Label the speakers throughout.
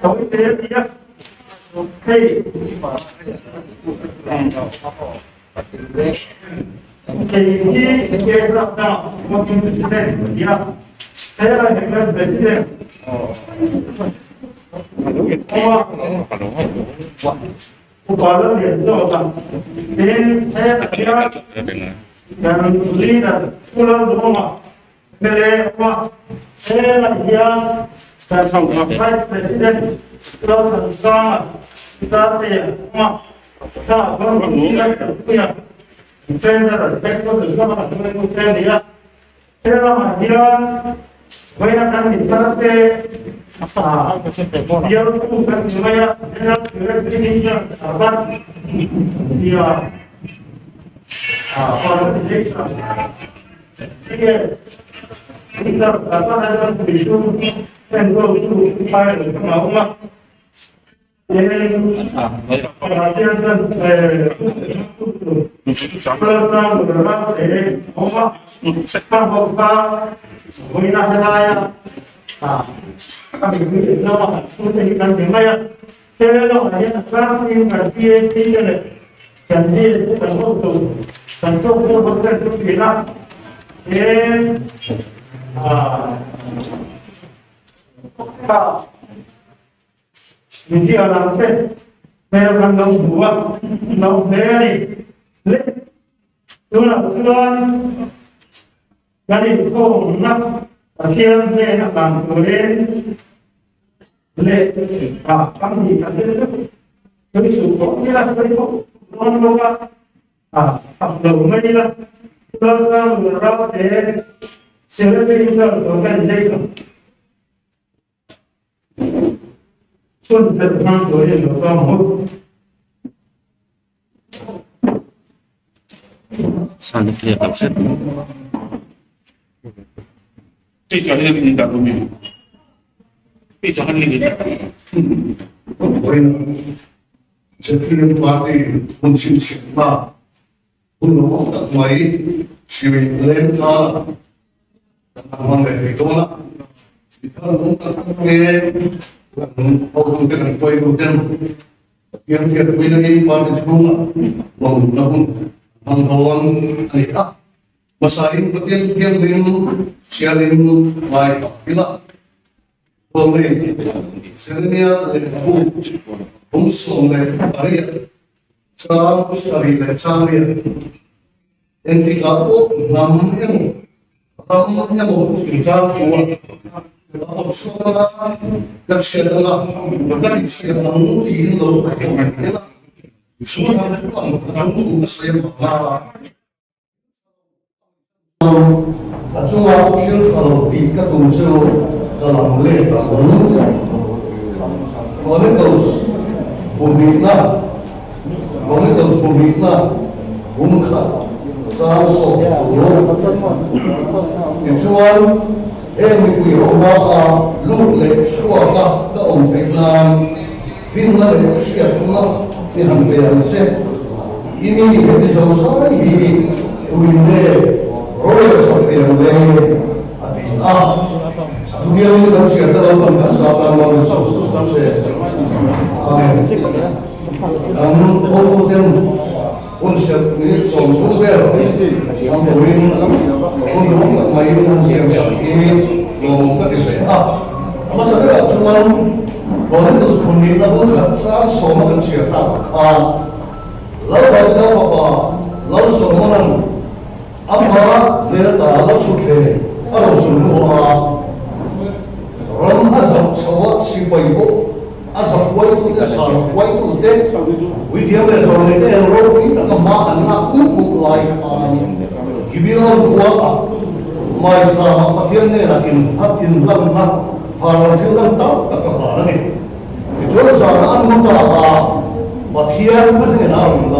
Speaker 1: đối tế kia thì khi kia ra một cái gì đấy kia thế là những cái đấy kia Kuala Lumpur, ini saya kira yang leader Pulau Roma, Melaka, saya lagi dan Vice President Pulau Nusa Tenggara, kita berkomunikasi punya Treasurer, Direktur Bersama dengan dia, saya bahagia, banyak kan kita dia bukan cuma Indonesia, abad dia orang Indonesia. Jadi kita apa ada isu tentu itu pada semua yang perhatian dan bersama beberapa orang sektor bapa bina saya kami berdoa untuk ikan jemaah. Kalau ada kami berarti ini jadi tentu bekerja kita. Jadi alam teh, mereka nak buat, nak beri, tuan, jadi kau nak Akhirnya saya akan boleh kami kata itu jadi suku kita seperti itu orang luar belum manilah terus beberapa celebrity organization pun terang boleh lupa mau
Speaker 2: sangat kelihatan set.
Speaker 3: 最早那个领导都没有，最早那个领导。
Speaker 4: 我这边话的本身钱嘛，我弄得没是人家，他们来多了，你看弄得给，包括这个贵州人，原先为了一般的种啊，我们那湾哎啊。Masahin bagian yang siarin mai kita boleh sebenarnya lebu unsur lebaria sam sekali lecamia yang dikau nam yang mau kita buat kalau semua kerjanya bukan siapa mungkin loh kita semua itu saya bahwa Chúng ta thiếu sót vì các công trình đã làm lệ và muốn có những cầu vùng miền nào có những cầu vùng miền nào vùng khác ra sổ lúa thì chúng ta em bị quỷ hậu hóa lúc lệ xua các ông Việt Nam phim là lệ xuyên cũng là thì hàng về hàng xe ini thì dầu sói thì uinde Royal Society Atis dunia ini kan siapa tahu kan siapa mau sukses amin namun orang unsur ini sumber yang poin untuk mainan siapa ini ngomong ke dia masa dia cuma boleh terus meminta pun kan semua kan siapa lalu ada apa lalu semua amma 내가 나가 좋게 알아주는 거야. 럼 아서 저와 시보이고 아서 보이고 대사 보이고 때 위디엄에서 내가 로비 나가 나 우고 라이카니 기비는 고아가 마이사 마티엔네 라긴 합긴 람나 파라티는 따라가라니 저서 안 먹다가 마티엔 받는 나오는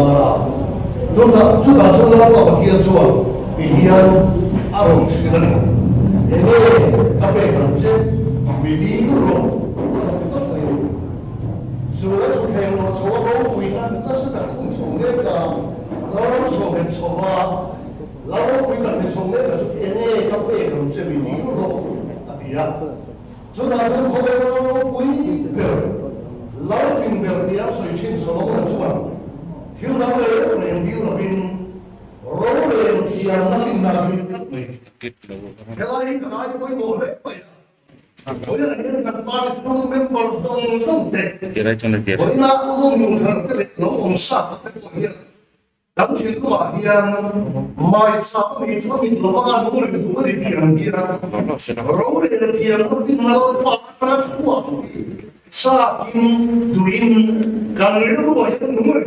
Speaker 4: 도자 주가 전화가 마티엔 좋아 Pilihan arung sekali. Ini apa yang konsep video sudah cukup yang semua baru punya kita sudah kumpul mereka lalu sobat sobat lalu punya mereka ini apa yang konsep video dia sudah cukup yang punya bèo tia soi chin so lo na chuan thiếu đó là rèn điêu là bên rối rèn thì nó hình là bên cắt này cái này quay một hết vậy bây giờ những cái ba mươi trong bên bờ sông tệ
Speaker 2: Tira cho nó tira.
Speaker 4: với nó không dùng thằng cái nó ổn sạch cái quần hiện đắm chuyện của bạn hiện mai sau mình cho mình lo mà đúng là cái tuổi này tiền kia rối rèn thì nó bên nó phát xuất sa in duin kan riu ko yan numero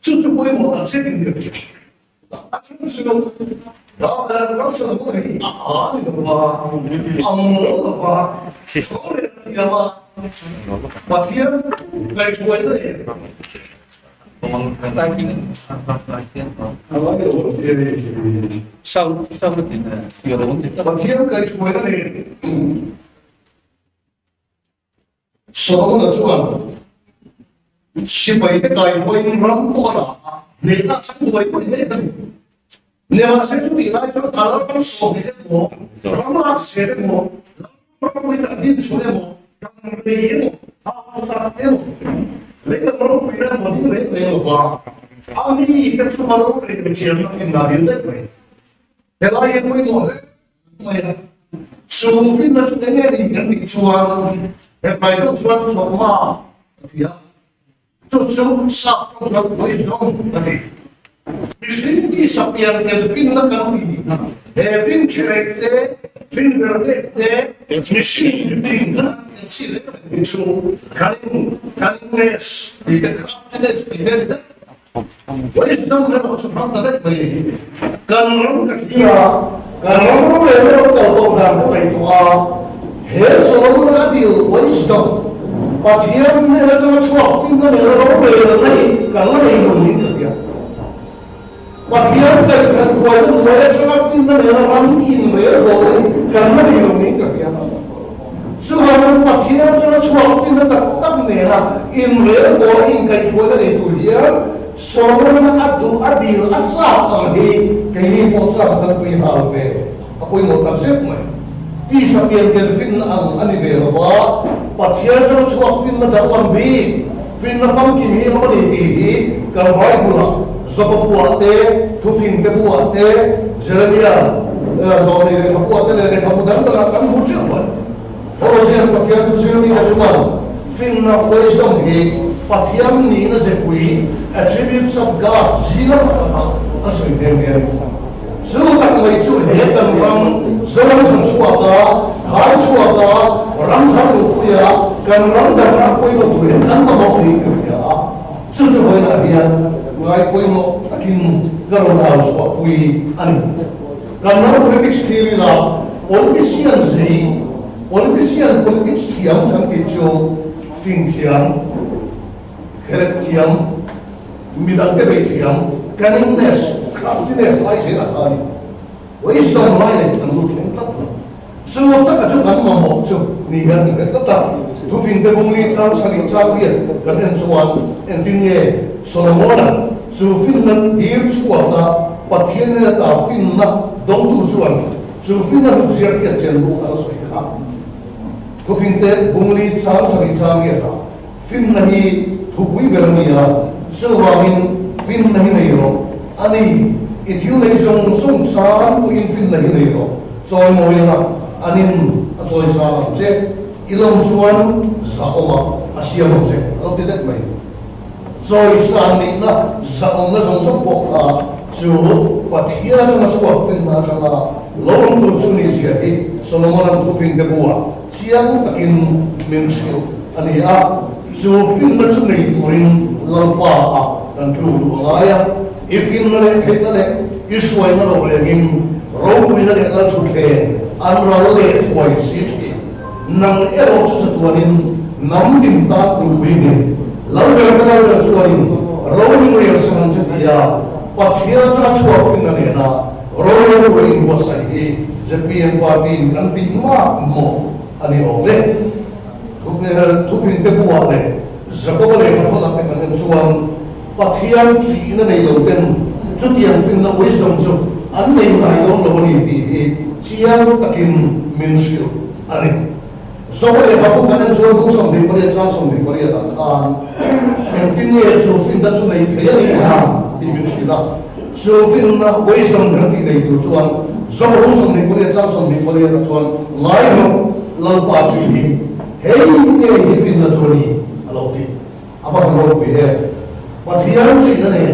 Speaker 4: chu chu boy mo ta sekin de atsin suno da la so mo ni ni do ba ammo do ba ore ya ma patia kai chu boy de
Speaker 3: sau cái chuyện này giờ là vấn đề
Speaker 4: patia kai chu boy de so na chuan sipai te kai boy ram ko la ne la sang boy ko ne ta ne ma se tu ila cho ala ram so de mo ram la se de mo ram ko ta din so de mo ram re ye mo a ko ta e mo le na ram ko ina mo din re ne ba a mi ke su ma ro re ke chi na in na din de ko e la ye mo mo mo ya su fin na tu ne ni ni chuan phải trong chuan cho mà thì á chú sắp trong chuan với đông thì mình đi sắp tiền cái phim nó cần gì phim character phim verde mình phim nó chỉ là mình chú kindness thì cái craftiness thì cái đó với đông nó có sự phong cách mình cần lắm cái gì à cần lắm lúc này nó cầu cầu làm cái này thôi hết số là điều wisdom và thiên này là cho chuộc phim nó là về là này cả nó đầy đủ những cái gì và thiên này là quay lại cho phim nó là làm in về rồi cả nó đầy đủ những cái gì sự hoàn và thiên cho chuộc phim nó tất này là in về rồi in cái quay lại đủ hiện số nó adu adil asa ở đây cái này một sao thật tùy hào về quay một tập xếp này ti sa pian ken fin ang ani ve wa pathian cho chuak fin na da wan bi fin na fam ki mi ho ni ti hi ka vai bula so pa bua te thu fin te bua te jeremia zo ni ka bua te le ka bu dan da kan hu chu wa ho sian pathian tu jeremia chuan fin na wei som hi pathian ni na se pui attributes of god zila ka a soi den Sulu tak mai chu he tan ram zaman sang suaka hai suaka ram thang lu ya kan ram da na koi lo tu kan ma mo ni ya chu chu hoi na hian ngai koi mo takin garon al suwa pui ani kan na politics theory la politician politics thiam thang ti chu fin thiam khet thiam midang te be thiam cunningness craftiness lai se la thani wisdom lai le kan lu theng tat su ta ka chu kan ma mo chu ni han ni ka ta thu fin te bung li chang sang chang bien kan en chuan en tin ye solomon su fin nan dir chuwa ta pathian ne ta fin na dong tu chuan su fin na hu sia ke chen lu ala soi kha thu fin te bung li chang sang chang ye ta fin na hi thu pui ber ni ya su wa min fin na hi nei ro ani ithiu lei zong sung san ku in fin lai nei ro choi moi la anin a choi sa che ilom chuan za oma asiam che lo ti det mai choi sa ni na za om na zong song pok la chu pathia chang chuak fin na chang la lom tu chu ni sia hi solomon an tu fin de bua chiang takin min sil ani a chu fin na chu nei turin lalpa a kan tu ngaya ifin na le khet na le iswai na lo le ngin ro pui na le la chu the an ra le poi si chi nang e ro chu tuanin nam dim ta ku pui ni lo le ka la chuanin ro ni mo sang chu ya pathia cha chu pin na le na ro le ro in wa sai hi jpn pa bin kan ti ma mo ani o le thu fin te bua le zakoba le ka thola te kan chuan pathian chi na nei lo ten chu tiang fin na wisdom chu an nei ngai dong lo ni ti chiang takin min skill ani so le ba ku kan chuan ku som ni pari chang som ni pari ta khan en tin ye chu fin da chu nei thei ni ha ti min shi da chu fin na wisdom kan ti nei tu chuan so ku som ni pari chang som ni pari ta chuan ngai no lo pa chu ni hei ye hi fin na chu ni alo ti apa kan lo pe he pathian chi na ne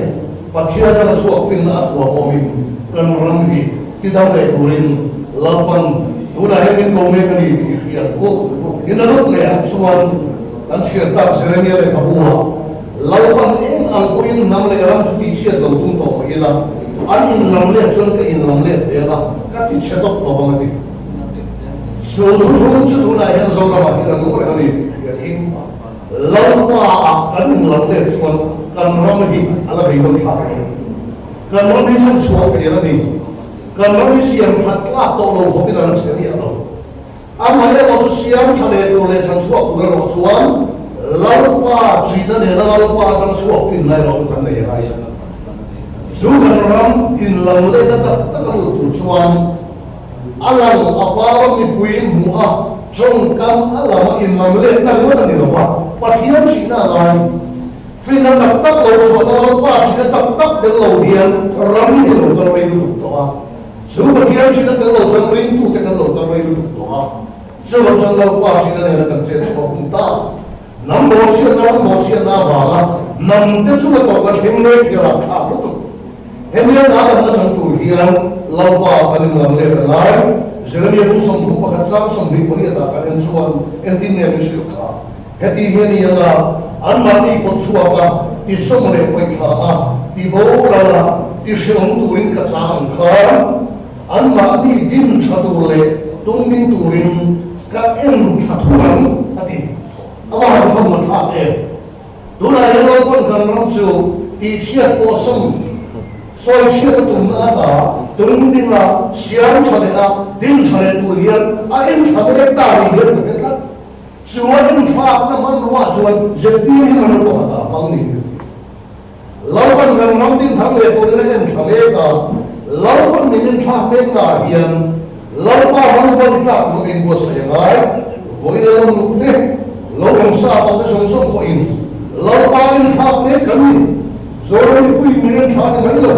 Speaker 4: pathian ta chu fin na wa ko min kan ram hi ti da le turin lapan una hemin ko me kan ni ya ko ina lut le suan kan sia ta serenia le kabua lapan in al ko in nam le ram chu ti chia do tum to ila an in lam le chon ka in lam le ela ka ti che to to ba ti so du chu na hen zo la ba ila ko le ni ya in lawa kan in lam le chon kan ram hi ala be don tha kan ram ni san chuo ke ila ni kan ram siam phat la to lo ho pina se ni alo ama le lo siam thale to le chan chuo ku lo chuan lo pa chi na ne lo pa chan chuo fin lai lo chu kan nei ai zu kan ram in lam le ta ta ka lu tu chuan alam apa mi puin mu a chong kan alam in lam le na lo ni lo pa pathian chi na lai fin na tak tak lo chuan lo pa chi na tak tak de lo hian ram ni lo kan mai lu to a so pathian chi na kan lo chan ring tu kan lo kan mai lu to a so lo chan lo pa chi na ne kan che chuo kum ta nam mo sia na ba la nam te chu to ka thim le ki la tha lu tu hem ya na kan chan tu hian lo pa kan lam le lai jeremia ku som ku pa chang som ni poni ta kan chuan en tin ne mi shi ka heti hian ya la an ma ni ko chua ka ti som le poi kha a ti bo la ti shong tu rin ka chang kha an ma ni din cha tu le tung din tu rin ka en cha tu ran ati awa ha phom ma tha e tu la ya lo kon kan ram chu ti chia ko som soi chia ka tum na ta tung din la siam cha le a din cha le tu hian a en cha le ta ri le ke ka chuan in pha na man wa chuan je pi ni man ko ha bang ni lawan kan ram din thang le ko le en cha le ka lawan min tha me ka hian lawa hon ko tha ko en ko sa ngai voi le lu te lo hong sa ba de song song ko in lawa min tha me kan ni zo le pui min tha ni mai lo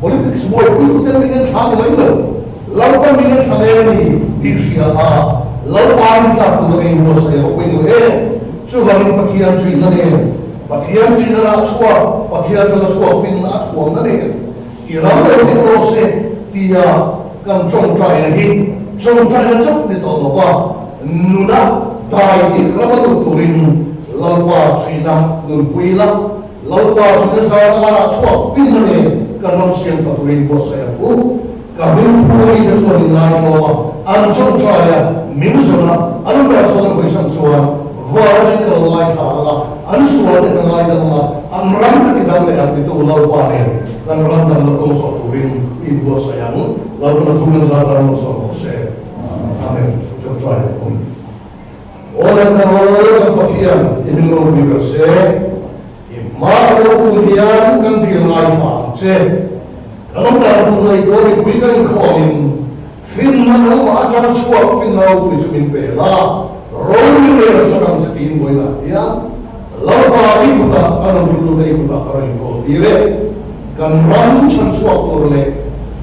Speaker 4: politics boy pui ku te min tha ni mai lo lawa min tha le ni ti sia ha lawa min tha ko en ko sa ko in e chu ba min pathian chui na ne pathian chin na chua pathian na chua fin na ko na ne i ram le ni ko se ti ya kan chong trai na hi chong trai na chok ni to lo wa nu na dai ti ram lu turin lo wa chui na nu pui la lo wa chui na sa la na chua fin na ne kan ram sian fa turin ko se ku ka bin pui de so ni la lo wa an chong trai ya min so na an ba so na ko san chuan vertical light ala an suwa de kan lai da ma an ram ta ki dam le an ti to lo pa ne kan ram dam lo ko so turin i bo sa yang lo na tu na za da mo so se amen jo try on ora na ora ka pathian i min lo bi se i ma lo ku hian kan ti lai fa che kan ta tu lai do ni pi kan ko in fin na lo ma cha chuak fin na lo pi chu min pe la rolling le sa kam se tin boy la ya lo pa i ku ta an lu lu dei ku ta ara ni ko ti le kan ram chan chuak to le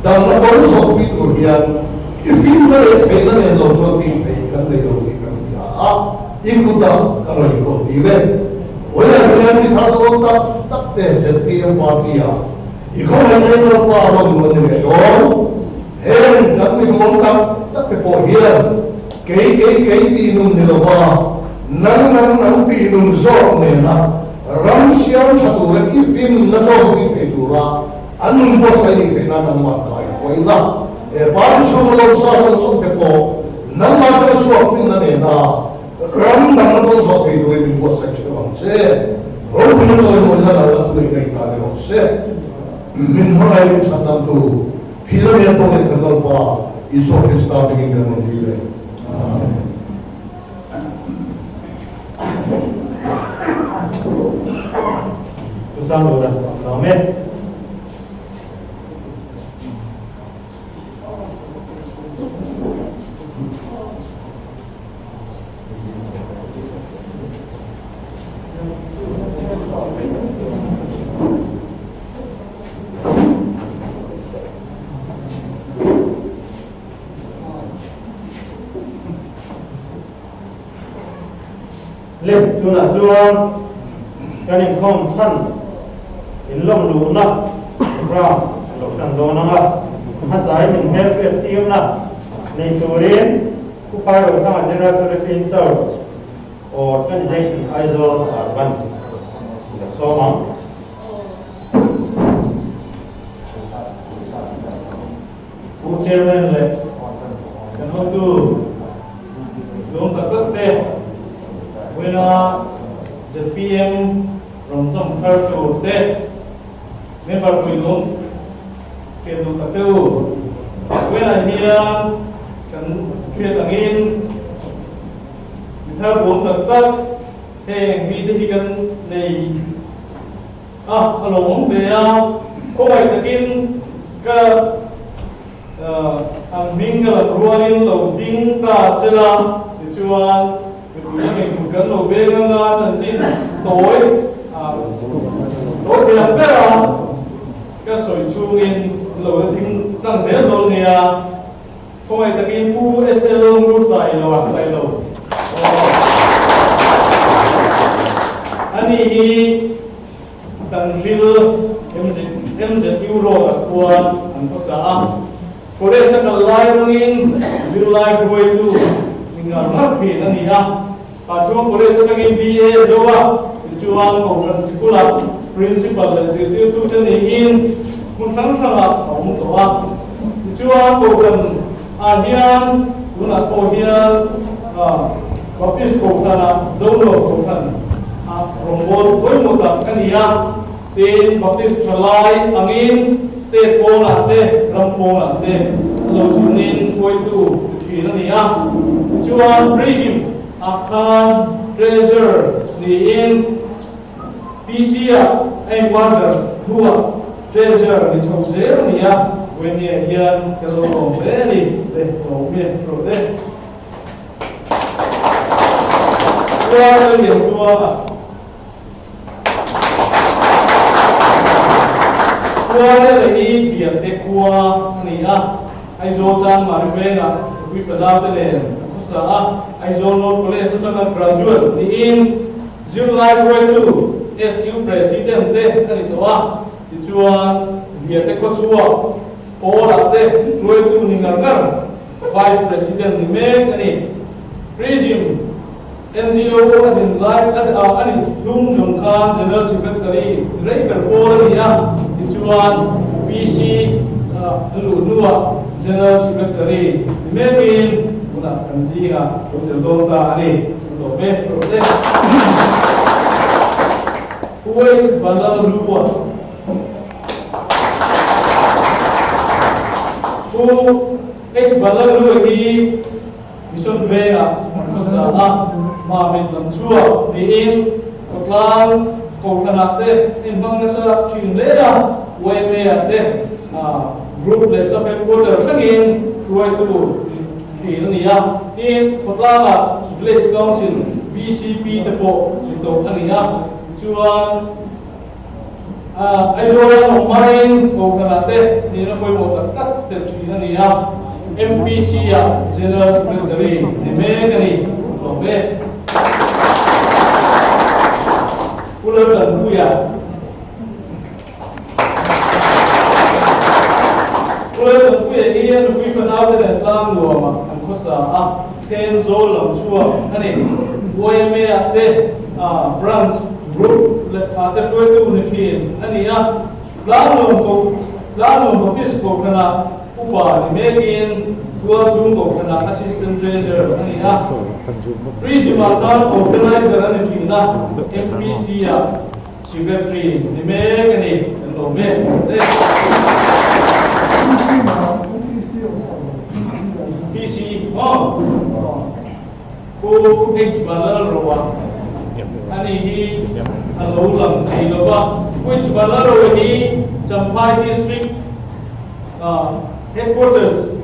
Speaker 4: dan na ko so pi to hian i fin na le pe na le lo chuak ti pe kan le lo ki kan ya a i ku ta ara ni ko ti le ola hian ni tha do ta tak te se pi em pa ti ya i ko le lo pa ro lu ne do hen kan ni ko ta tak te po hian cái ti nung ne lo wa nang ti nung zo ne na ram siam chatu re i fin na zo ti pe tu ra anun bo sai ni pe na na ma kai ko ila e pa chu lo sa sa so te ko nang ma cha chu fin na ne na ram na na bo zo pe tu re bo sai chu ma se ro ku no zo mo na la ku ni kai ta ne se min ho ai cha ta tu phila ne bo le ka lo pa iso Krista begin ka no dile
Speaker 1: Allora, amen. lên tu là chuan cái này không sẵn in lông lũ nè ra lục trần đồ nè hát giải mình hết việc tiêm nè này chủ đến cũng phải ở thang General Philippine Church Organization ISO Urban so mong phụ chairman lệ kan hoi tu dong tak te wena the PM from some part to te never to dong ke du tak tu wena hia kan khuyên angin theo bốn tật tất thì vì thế cần này along về có phải tự nhiên cái anh mình cái ruộng đầu tiên ta sẽ là để cho anh mình cũng cần đầu về cái chân chính tối thì làm cái là cái sợi chuông in đầu tiên tăng dễ lâu nè có phải tự nhiên pu SL luôn sai lâu anh ấy đang em euro là qua anh có sao có đấy sẽ là live in zero live quay tu mình làm rất phiền anh ấy và chúng có đấy sẽ là BA đâu chú anh có principal là gì tiêu tu chân này in một sáng là ông tổ chú anh có cần hiền cũng là có hiền Baptist cổ thần dấu nổ cổ thần Rombol với một tập cái gì tên Baptist Chalai angin state po natin ram po natin lojunin foi tu china niya chuan regime akan treasure ni in PCA ay water dua treasure ni sojero niya when ye yan kalo very de no me pro de Kuala Lumpur, Kuala lagi biar tekua ni aizo jang maribena we pada belen kusa aizo not college sebagai graduate ni in July 22 SU president de ani toa dijuan biar tekua suwa ora de 22 ningar vice president ni meg ani regime NGO adin live ani Zoom Jongkhan General Secretary Reiber Polia Dichuan PC Nua General Secretary Memin Muna Kanziga Dr. Dota ani Dobe Prode Kuwait Bandar Luwa Ku Bandar Luwa di Mission Vega Masa Mamit Lansua diin Kotlan Kokanate Inbang nasa Chinlea Weme ate group le sa headquarter kangin Kuwait tu Niya in Kotlan Village Council VCP tepo ito kaniya Chuan Aizoran Omain Kokanate Nina ko'y mo takat sa Niya MPC General Secretary ni Megani Lobe Pulau Tantuya ini yang lebih penting dari Islam luar angkosa Kenzo Lamsua ani OMA ate branch group ate suatu unikin ani lalu bispo kena upah dimekin dua sungguh kena assistant treasurer ani Prismatan organizer ani China MPC secretary dimekin ni Lobe PC ku ex-balar rawa ani hi alulang chilaba ku ex-balar rawa hi Champhai district headquarters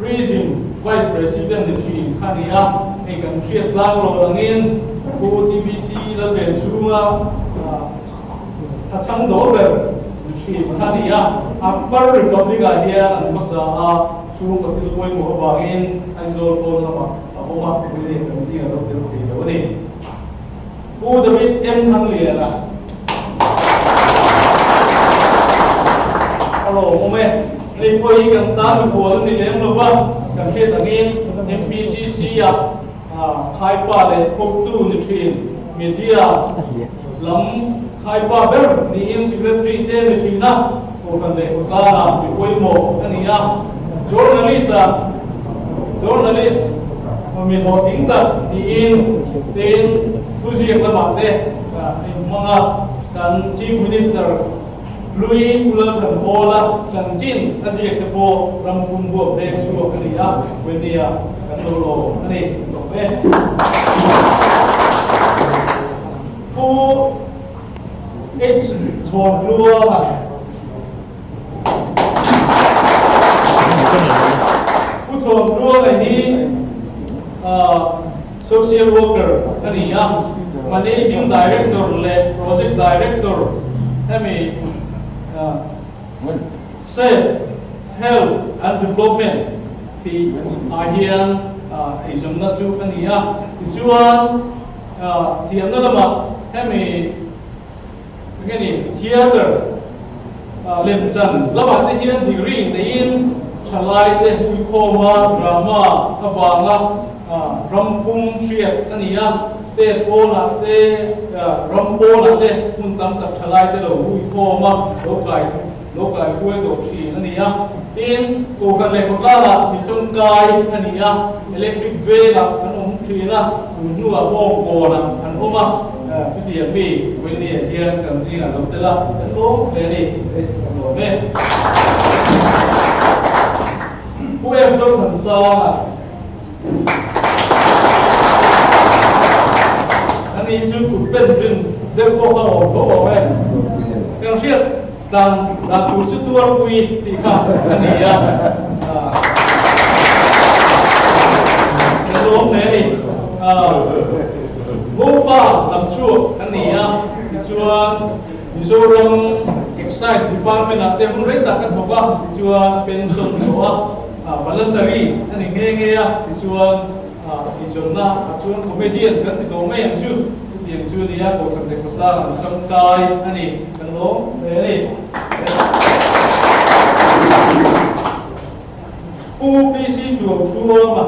Speaker 1: prison vice president ni chi khania e kan khiat lang lo langin ku TBC la ben chunga thachang do le chi thania akbar republic idea an ko sa a chu ko til koi mo wangin aizol ko na ma apoma ni kan si ro til ti do ni u David em thang le la alo mo me ni koi kan ta mi bo ni lem lo ba kan ke tangin MPCC ya khai pa le pok tu ni thin media lam khai pa ber ni in secretary te ni thina ko kan le ko sa na mi koi mo ani ya journalist mi ho ting ta ni in ten tu ji la ma te mga kan chief minister Louis Kula kan bola chan chin asi ek po ram kum bo te su ani ya wendia kan lo ani to be fu it's thon lua fu thon lua ni social worker ani ya managing director le project director ami safe health and development thì hiền thì chúng ta chú cái gì á thì chuan thì anh nói là cái này cái này theater lên chân là bạn thì hiền thì riêng thì in trả lại thì vui coma drama các bạn á ram pum chuyện cái gì á state po là te ram po là te kun tam tập trả lại thì là vui coma lúc lại cuối tổ chỉ anh nhá in cổ cần này có là bị trong cài anh nhá electric ve là anh ông chỉ là cũng nu là bom cổ là anh ông mà chút tiền mi bên này tiền cần gì là lúc đó là anh bố về đi rồi về cô em trong thần sa là anh ấy chú cũng bên trên đeo cô họ có bảo vệ em biết dan tu setuar kui tika ani ya kelom ne mopa lam chu ani ya chuan Mizoram Excise Department at tem rei ta ka thoka chuan pension to voluntary ani nge ya chuan izonna chuan comedian kan ti do me am chu tiền chưa đi á, bộ phận để chúng ta làm trong cài anh ấy cần lố về đi UPC chùa mà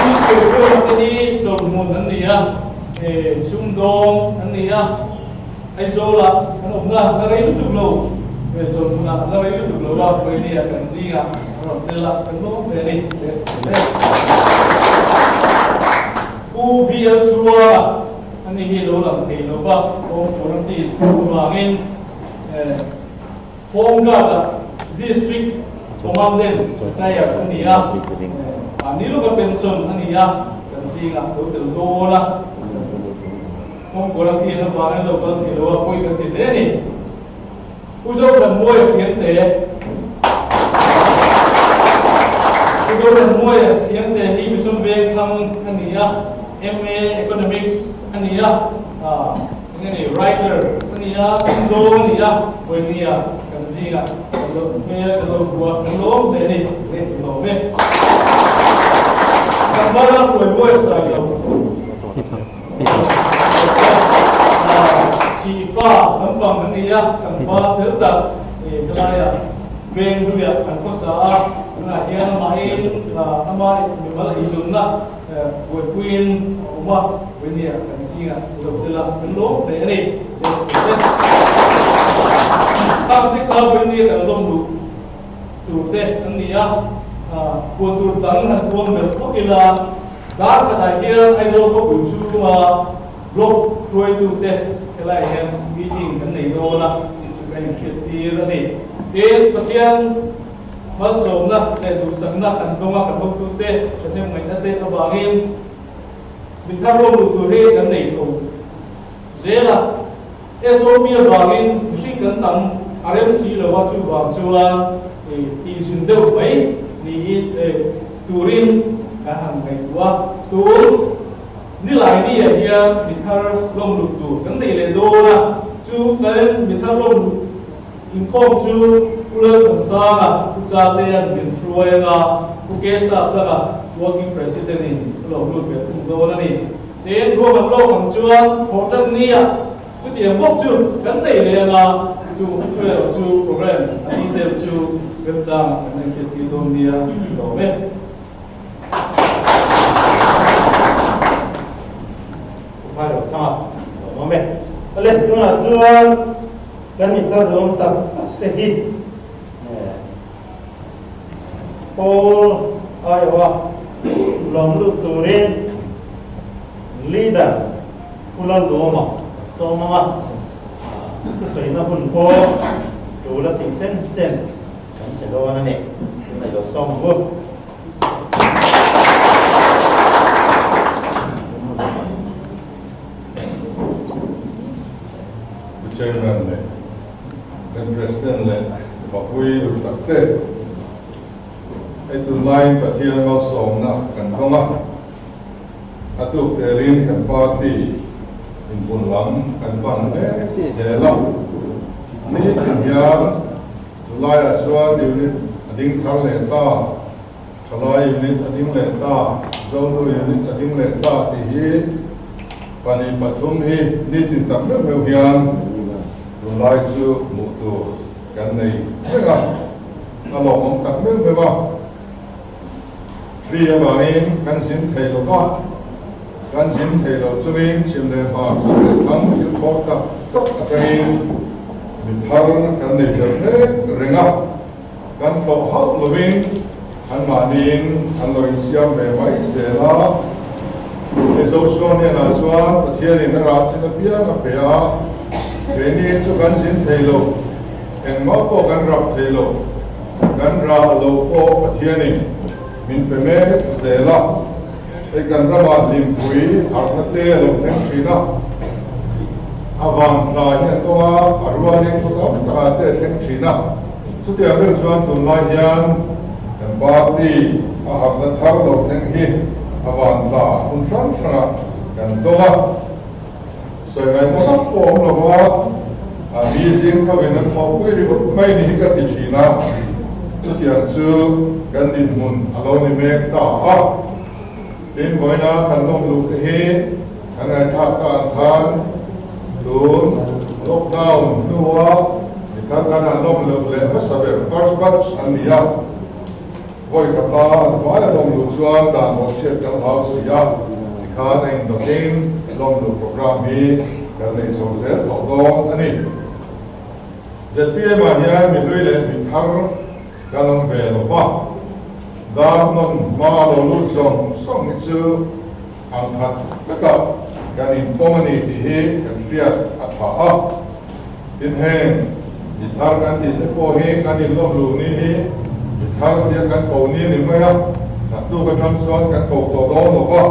Speaker 1: UPC chùa cái đi trồng nguồn anh ấy á xung đột anh ấy á ai dâu là anh ông là nó lấy được lâu về trồng nguồn là nó lấy được lâu vào với đi cần gì à rồi tên là cần lố về đi UVL chua anh ấy hiểu là thì nó ba ông làm gì mà nghe phong là district commandant này à anh ấy anh ấy lúc pension anh ấy cần gì là đối tượng đô là ông làm gì nó bảo anh đâu có thì đâu có cái gì đấy nè u dâu cần mua tiền để u dâu cần mua tiền để đi xuống về thăm anh ấy MA Economics anh ấy cái này writer anh ấy sinh đô anh ấy với người cần gì cả rồi về rồi của lỗ để đi rồi về cần bao nhiêu tuổi mới sai đâu chỉ pha ấn bằng anh ấy cần pha thứ tập thì cái này về việc anh có sợ là hiện nay amai mình vẫn là ý chúng ta buổi quyên mà với nhiều cần gì à đầu tiên là phấn đấu để đi các cái cơ với nhiều cần đông đủ tệ anh đi buồn tụt tấn là buồn được có khi là đã cái đại kia ai đâu có buổi chú mà lúc trôi tụt tệ cái này em meeting cái này đâu là cái chuyện gì đó này cái đầu tiên mà sống na để tu sáng na thành công mà thành tu tê cho nên mình đã tê nó vào game mình tham gia một tuổi hết cái này rồi dễ là SOP vào game chỉ cần tầm RMC là vào chú vào chú là thì xin đâu mấy thì turin cả hàng ngày qua tu นี่หลายนี่อย่างเดียวมิทาลงลุกดูกันในเลยโดนะจูกันมิทาลงอินคงจูผู้เล่นสร้างอ่ะผู้จัดเลี้ยงเป็นช่วยนะผู้เกษตรแล้วก็ working president นี่ลงลุกเป็นสุดโดนะนี่เดี๋ยวรวมกับโลกของจวนโคตรนี่อ่ะจุดเดียวพวกจูกันในเลยนะจูช่วยจูโปรแกรมอันนี้เดี๋ยวจูเว็บจ้างอันนี้เกี่ยวกับตรงนี้โดนไหม
Speaker 5: มาดูข้าวมองไหมเล่นตัวจวนกันมีตัวรวมตับเต็มที่โอ้อะไรวะลองดูตัวเรนลีดเดอร์ผู้เล่นตัวมั้งสมังก็สวยนะคุณพ่อดูแลติ่งเส้นฉันจะโดนนั่นเองไม่โดนสมังบุ
Speaker 4: chairman le dan president le bakui takte itu line pathian mau somna kan konga atu terin kan party in punlam kan ban le sela ni ya July aswa unit ading thar le ta July unit ading le ta zone unit ading le ta ti hi pani pathum hi ni tin tak me hian July chu mu tu kan nei nga alo mong tak me ba free ba in kan sin thei lo ba kan sin thei lo chu min sim le ba chu le thang yu thok ta tok ta in min thar kan nei le renga kan tho hau lo win an ma nin an lo in siam me mai se la e zo so ne na zwa pathian in ra chi na pia na pe a ini chu kan sin thelo en ma ko kan rap thelo kan ra lo ko pathiani min pe me zela e kan ra ma lim pui arna te lo theng thina awan tla hian to a arwa ni ko ta te theng thina chu te abel chuan tun lai hian kan party a harna thar lo theng hi awan tla un fran fran kan to a soi mai mo sa form lo wa a bi jing ka wen an thau pui ri mai ni ka ti china chu tiang chu kan din mun alo ni mek ta a tin boina kan nom lu ke he kan ai tha ta khan dun lockdown nuwa ni kan kan an nom lu le ma sa be first batch an ya voi ka ta wa la nom lu chuan dan mo chet kan house ya ti khan ai do tin long lu program hi kan nei so se to do ani ZPM hian mi lui le mi thar kan ve lo fa dar non ma lo lu song song chu ang khat ka kan in pomani ti he kan fiat a tha a tin heng mi thar kan ti te po he kan in lo lu ni hi mi thar ti kan ko ni ni mai a na tu ka tham suan kan ko to do lo fa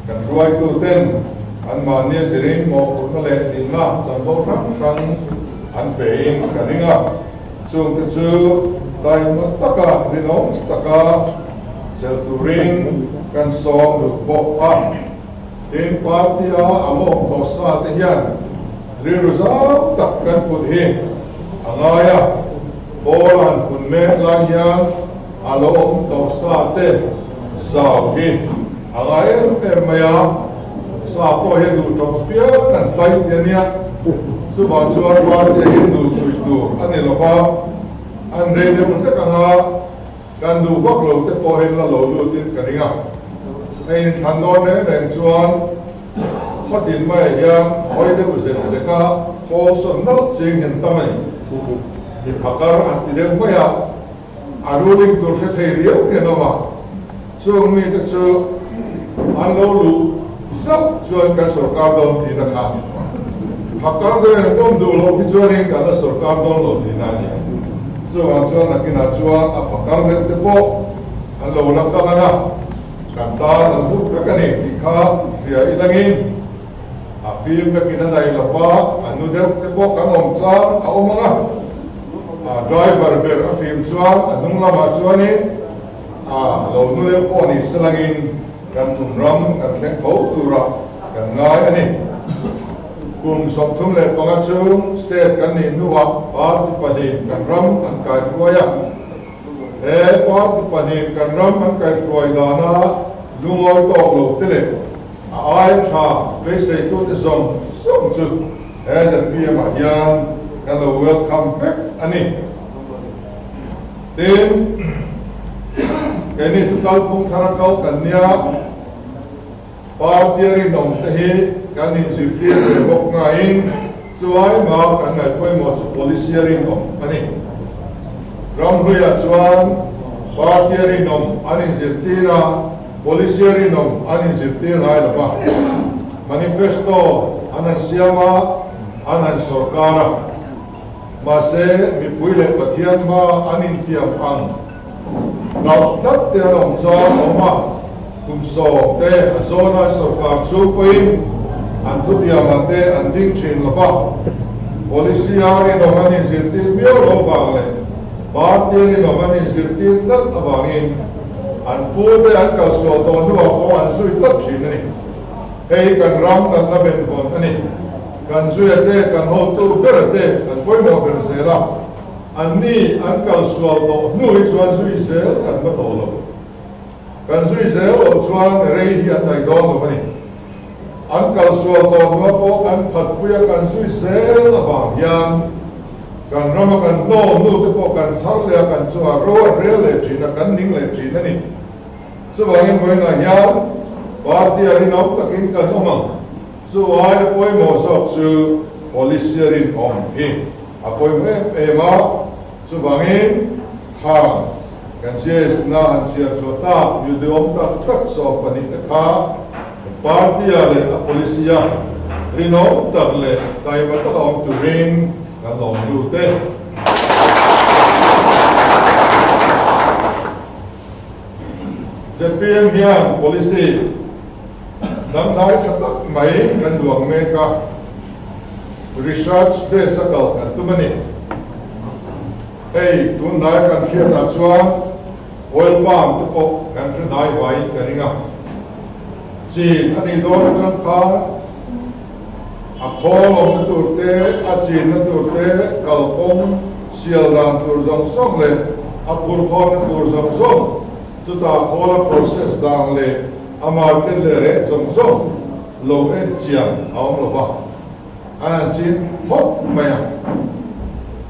Speaker 4: kan ruai tu ten an ma ni siring mo kun le tin na chan bo ram an pe in kaninga chung ke chu dai mo taka rinom taka sel tu ring kan som lu bo a in party a alo to sa te hian ri ru za tak kan put hi angaya bolan kun me la hian alo to sa te zau hi angaya em maya sa po he du to pia kan fai te nia su ba chuan war te hindu tu ani lo ba an re de mun ka nga kan du bak lo te po hen la lo lu tin kaninga ai than do ne reng chuan khotin mai ya hoi de uzen se ka ko so no ching hen tamai ni phakar an ti de ko ya aruling tur se thei riau ke no ma chung mi te chu an lo lu zau chuan ka sarkar dom ti na kha Hakar de dom du lo pichuaring kana sarkar dom lo dinani so aswa nakina chua apakar de te po an lo la kana kanta na bu ka kani dikha ria ilangin a film ka kina dai la pa anu de te po kanom cha a omanga a driver ber a film chua anung la ma chuani a lo nu le po ni selangin
Speaker 6: kan tum ram kan theng tho tura kan ngai ani kum som thum le panga chu state kan ni nuwa party pani kan ram an kai fuaya party pani kan ram an kai fuai dana lungoi tok lo tele ai tha pe se tu te zong som chu as a pm yan kan lo welcome back ani then ini sekal pung tharakau kanya party nom te hi kan in sifti se bok ngain chuai ma kan ngai poi mo policy rin nom ani ram huya chuan party nom ani sifti ra policy rin nom ani sifti rai la ba manifesto anan siama anan sarkara ma se mi puile pathian ma anin tiam ang ngọc thất tiền đồng cho mà cùng sổ tê zona sarkar chu pin an thu dia ma te an ding chin la ba policy ari no mani zirti bio lo ba le party ni no mani zirti tat awangin an pu te an ka so to nu ko an sui tat chin ni ei kan ram kan na ben kon ani kan sui te kan ho tu ber te kan poi mo ber se la ani an ka so to nu hi chuan sui se kan ba to lo kan sui se o chuan rei hi an dai don lo mani an ka so to nu ko kan phat puya kan sui se la ba yan kan ram kan no nu te ko kan char le kan chua ro re le chi na kan ning le chi na ni chu wa ngin moi na ya party ari no takin kan so ma chu ai poi mo so chu policy rin om hi apoi me ema chu wangin ha kan ches na an sia chota yu de om tak so pani kha party ale a policia rino tak le tai ma ta om tu ring kan long du te JPM hian policy nam dai chatak mai kan duang me ka research base akal kan tumani ei tun dai kan khia na chuan oil palm te ko kan thri dai vai kaninga chi ani don kan kha a khol om te turte a chin na turte kalpom sial ran tur zong song le a pur khol na tur zong song chu ta khol process dang le amar te le re zong song lo en chiang aom lo ba anan chin hop maya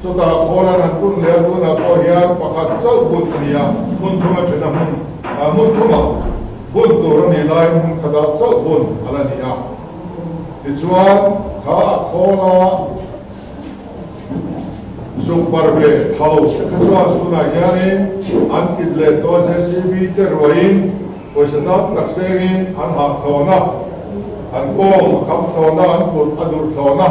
Speaker 6: so ta khona nan kun le tu na ko hian pakhat chau bun nia mun thuma chena mun thuma bun tur ni lai mun khada chau bun ala nia ti chuan kha khona super be house khazwa suna yani an kidle to jcb te roin poisa tak sengin an ha khona an kong kham thona an put adur thona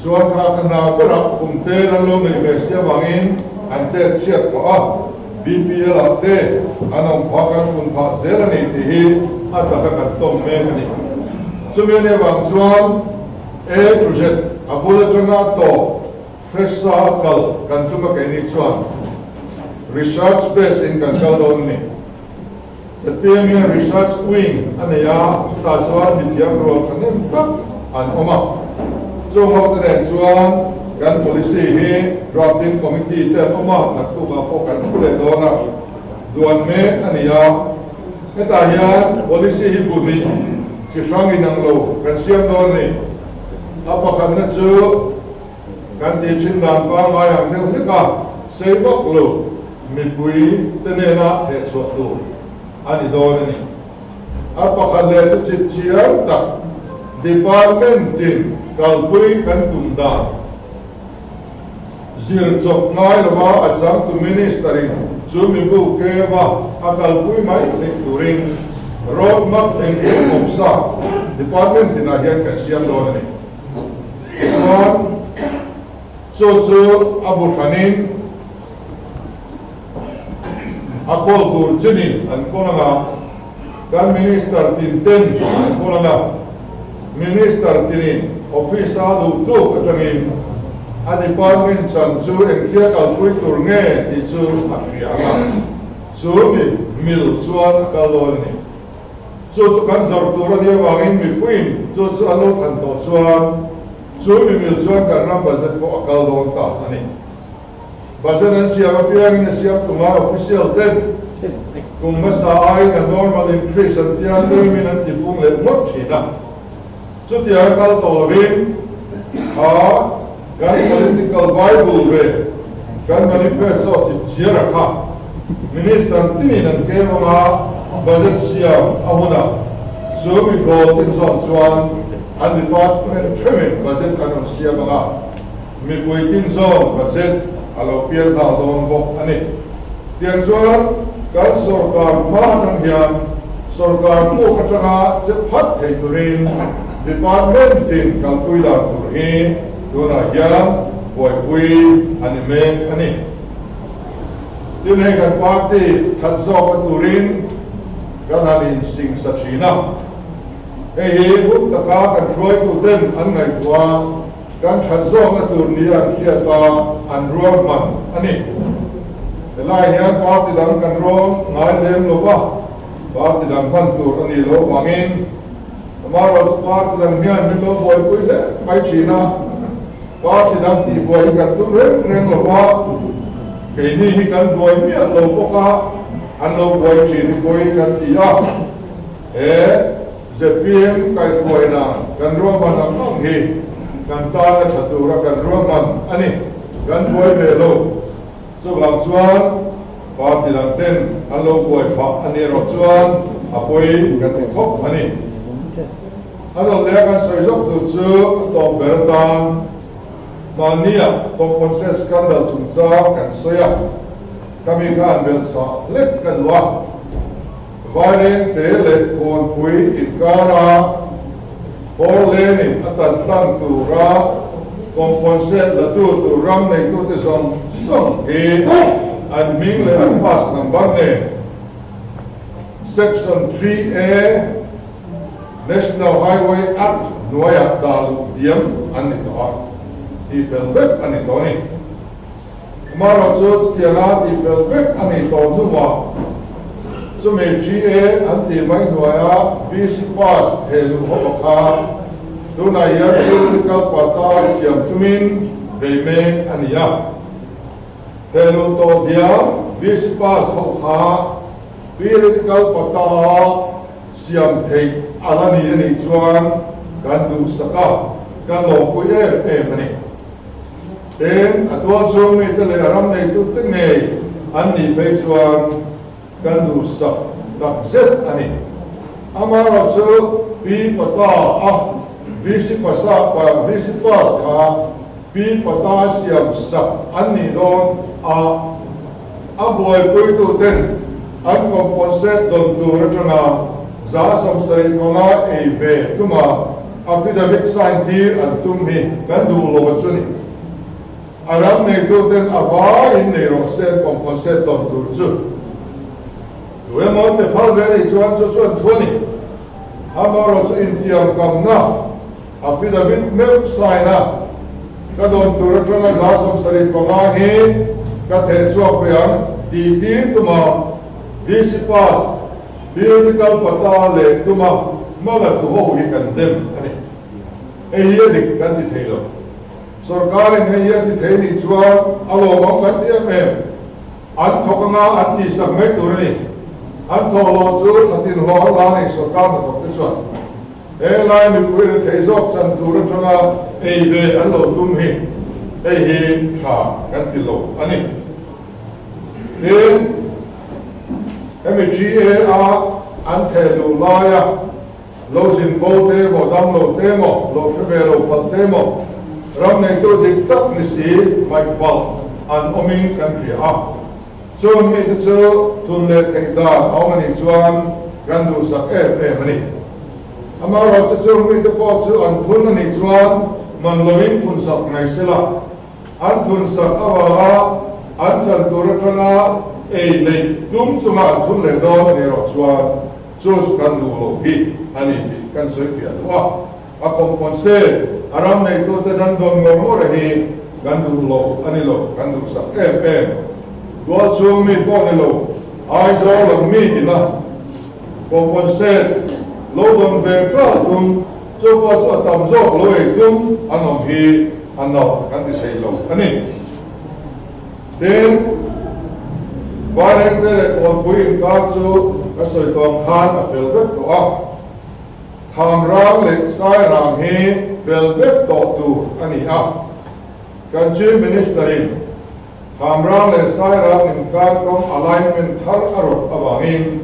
Speaker 6: chuan kha khana kora kumte lan lo me be sia wangin an che chiat ko a bpl ate anom phakan kun pha zera ni ti hi ataka ka tom me ni chumene wang chuan e project abula tanga to fresh kal kan chuma ke ni chuan research base in kan kal don ni the pm research wing anaya ta chuan bitiam ro thanem tak an oma so mo te chuan kan policy hi drafting committee te oma na tu ga ko kan pule dona duan me ania eta hian policy hi buni chi sang inang lo kan siam don ni apa kan na chu kan ti chin dan pa ma yang ne u ka sei bok lo mi pui te ne na he so tu ani don ni apa kan le chi chiar ta department din kalpui kan tumda zir chok ngai lawa acham tu ministering chu mi bu ke wa akalpui mai le turing road map and opsa department din ahian ka siam don ni so abu fanin akol tur chini an kolanga kan minister tin ten an kolanga minister tinin office adu tu katangin a department chan chu en kia kalpui tur nge ti chu akrianga chu mi mil chuan kalon ni chu kan zor tur ani wangin mi puin chu alo than to chuan chu mi mil chuan kan ram budget ko akal don ta ani budget an siam apiang ni siam tunga official ten kung masa ai na normal increase an tiang terminal tipung le mot thina chu tia kal to rin a kan political bible ve kan manifesto ti chira kha minister tinin an kema budget siam ahuna so mi go tin zon chuan an department tremen budget kan siam nga mi pui tin zon budget alo pier da don bok ani tiang chuan kan sarkar ma tang hian sarkar mu katanga che phat thei turin department tin kan pui da tur hi dona hian pui ani me ani tin he kan party khat zo ka turin kan hanin sing sachina he buk ta ka kan throi tu den an ngai tua kan khat zo ka tur ni an khia ta an ruam man ani lai hian party dang kan rom ngai lem lo ba party dang kan tur ani lo wangin amaro party dang mian mi lo boy pui le mai china party dang ti boy kan tu ren lo ba ke ni hi kan boy mi lo ko ka an lo boy chin boy kan ti a ZPM kai boy na kan rom man ang hi kan ta na chatura kan rom man ani kan boy me lo so bang chuan party dang ten an lo boy pa ani ro chuan apoi kan ti khop ani ano le kan soi jok tu chu to bertan mania to process scandal chung cha kan soya kami kan bel sa let kan wa varen te le kon pui ikara por leni atan tang tu ra compensate la tu ram nei tu te som he an ming le an pas number ne section 3A National Highway Act noya dal diam an ni to i felbek an ni to ni maro chu tianga i felbek an ni to chu ma chu me 3A an ti mai noya bc pass he lu ho kha tu na ya political pata siam chumin beime an ya Hello to dia bc pass ho kha political pata siam thei alani ni chuan kan du saka kan lo ku e mani ten atwa chu me te le ram nei tu te ngei an ni pe chuan kan du sak tak zet ani amara chu pi pata a visi pasa pa visi pas kha pi pata siam sak an ni don a boy pui tu ten an compensate don tu ratana za som sai konga e ve tuma affidavit sign dir an tum hi kan du lo chuni aram nei tu ten ava in nei ro sen compensate don tu chu du e mon te phal ve ni chuan chuan thoni amaro chu in tiam kam na affidavit me sign na ka don tu ratana za som sai konga hi ka the chuak pe an ti tuma visi pass political pata le tuma mala tu ho hi kan dem ani e ye dik kan ti thelo sarkar ne ye ti theli chuan alo ma kan ti em an thokanga an ti sak me tur ni an tho lo chu thatin ho la nei sarkar na thok te chuan e lai mi pui ne thei jok chan tur thanga e ve an lo tum hi e hi tha kan ti lo ani MGA an the lu laya lo sin bo te mo dam lo te mo lo ke lo pal te mo ram nei to dik tak ni si mai pal an oming country a so me te chu tun le te da au mani chuan kan du sak e mani ama ro chu me te po chu an phun ni chuan man lovin phun sak ngai sela an thun sak awa an chan turatana ei nei dum chunga thun le do ni ro chuan chu kan du lo hi ani ti kan soi pia wa a compensate aram nei to te dan dom mo re hi kan du lo ani lo kan du sak do chu mi ko ni lo ai zo lo mi ti na còn quân xe lâu đồn về tra tum cho qua cho tầm dọc lối tum anh ông hi anh nào căn cái lâu anh ấy đến ba anh đây là còn bùi cao chú cái sợi tông khan ở phía đất đó tham rang lịch sai rang hi phía đất đó tu anh ấy à Country Ministry Hamrang le Sairang in Karkong alignment thar arot awangin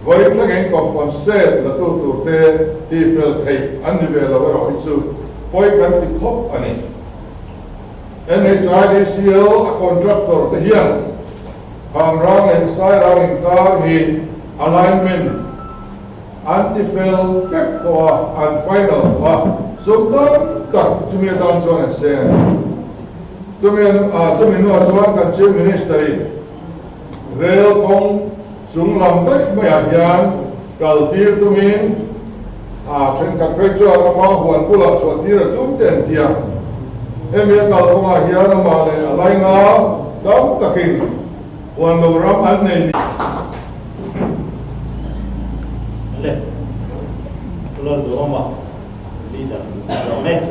Speaker 6: với các anh còn còn xe là tu te thì phải thấy anh đi về là rồi chứ với cái bị khóc anh ấy NHIDCL contractor te hiền Hamrang le Sairang in Kar hi alignment anti-fail kết quả and final và số tất chúng mình đang cho anh xem chúng mình nói cho các chế ministry rail công chúng làm tất mấy hàng cầu tiêu tụi mình trên các cái chỗ nó mà hoàn cố là số tiêu là chúng tiền tiền em biết cầu công hàng nó mà lại ngã đóng tất kinh hoàn đồ rắm anh này
Speaker 5: lên lần đó mà đi đặt dòng này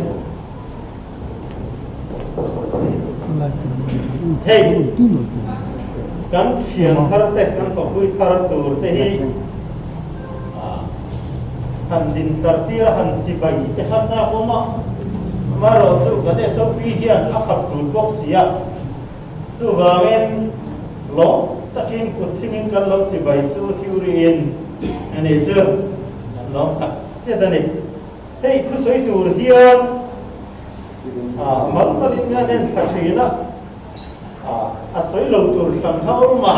Speaker 5: thế kan phiền thar te kan ko pui thar tur te hi han din sartir han si bai te ha cha ko ma ro chu ka de so pi hian a khap tu bok sia chu wa men lo takin ku thingin kan lo si bai chu hiurin ane chu lo tak se da ni hey thu soi tur hian mal malin nga nen thashina soi lâu tur tham thau mà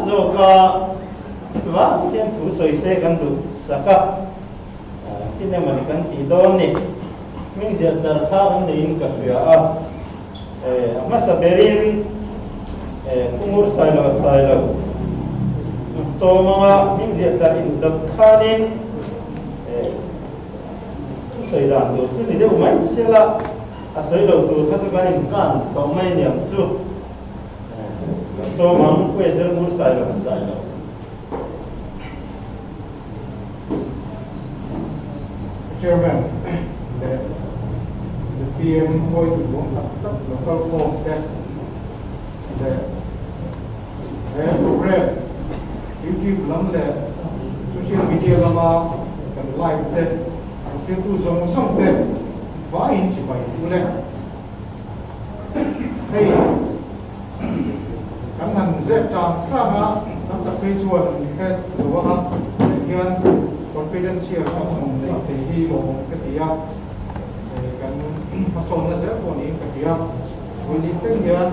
Speaker 5: zo ka wa tian thu soi se kan du saka tin ne man kan ti don ni min zia dar tha an in ka fia ma sa berin kumur sai la so ma min zia dar in da khanin thu soi dan do su ni de mai se la soi lâu tur ka sa kan in kan to mai niam chu so mang quê dân muốn sai là
Speaker 7: Chairman, the PM hội thủ local form that the program YouTube lắm là social media lắm cần like that cái tu giống xong that vài in chỉ phải tu lên hay kan han zep tam kranga nam ta pe chuan ke lo ha hian confidential kan hom nei te hi lo ke tia kan pason na zep ko ni ke tia we ni teng hian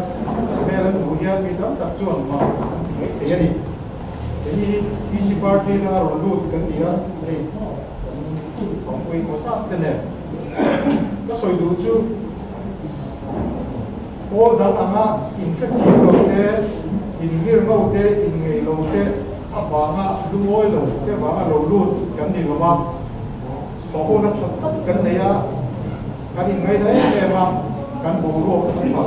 Speaker 7: sebelan bu hian mi tam tak chuan ma te yani te hi PC party na ro lut kan tia nei không quy có sát thế này có soi đủ chứ ô đó là in cái chuyện đầu tiên in cái đầu tiên in ngày đầu tiên áp vào ha lu ôi đầu cái vào ha đầu luôn cái gì mà có cô nó sắp tất cái này á cái gì ngay đấy em mà cái bộ luôn cái mà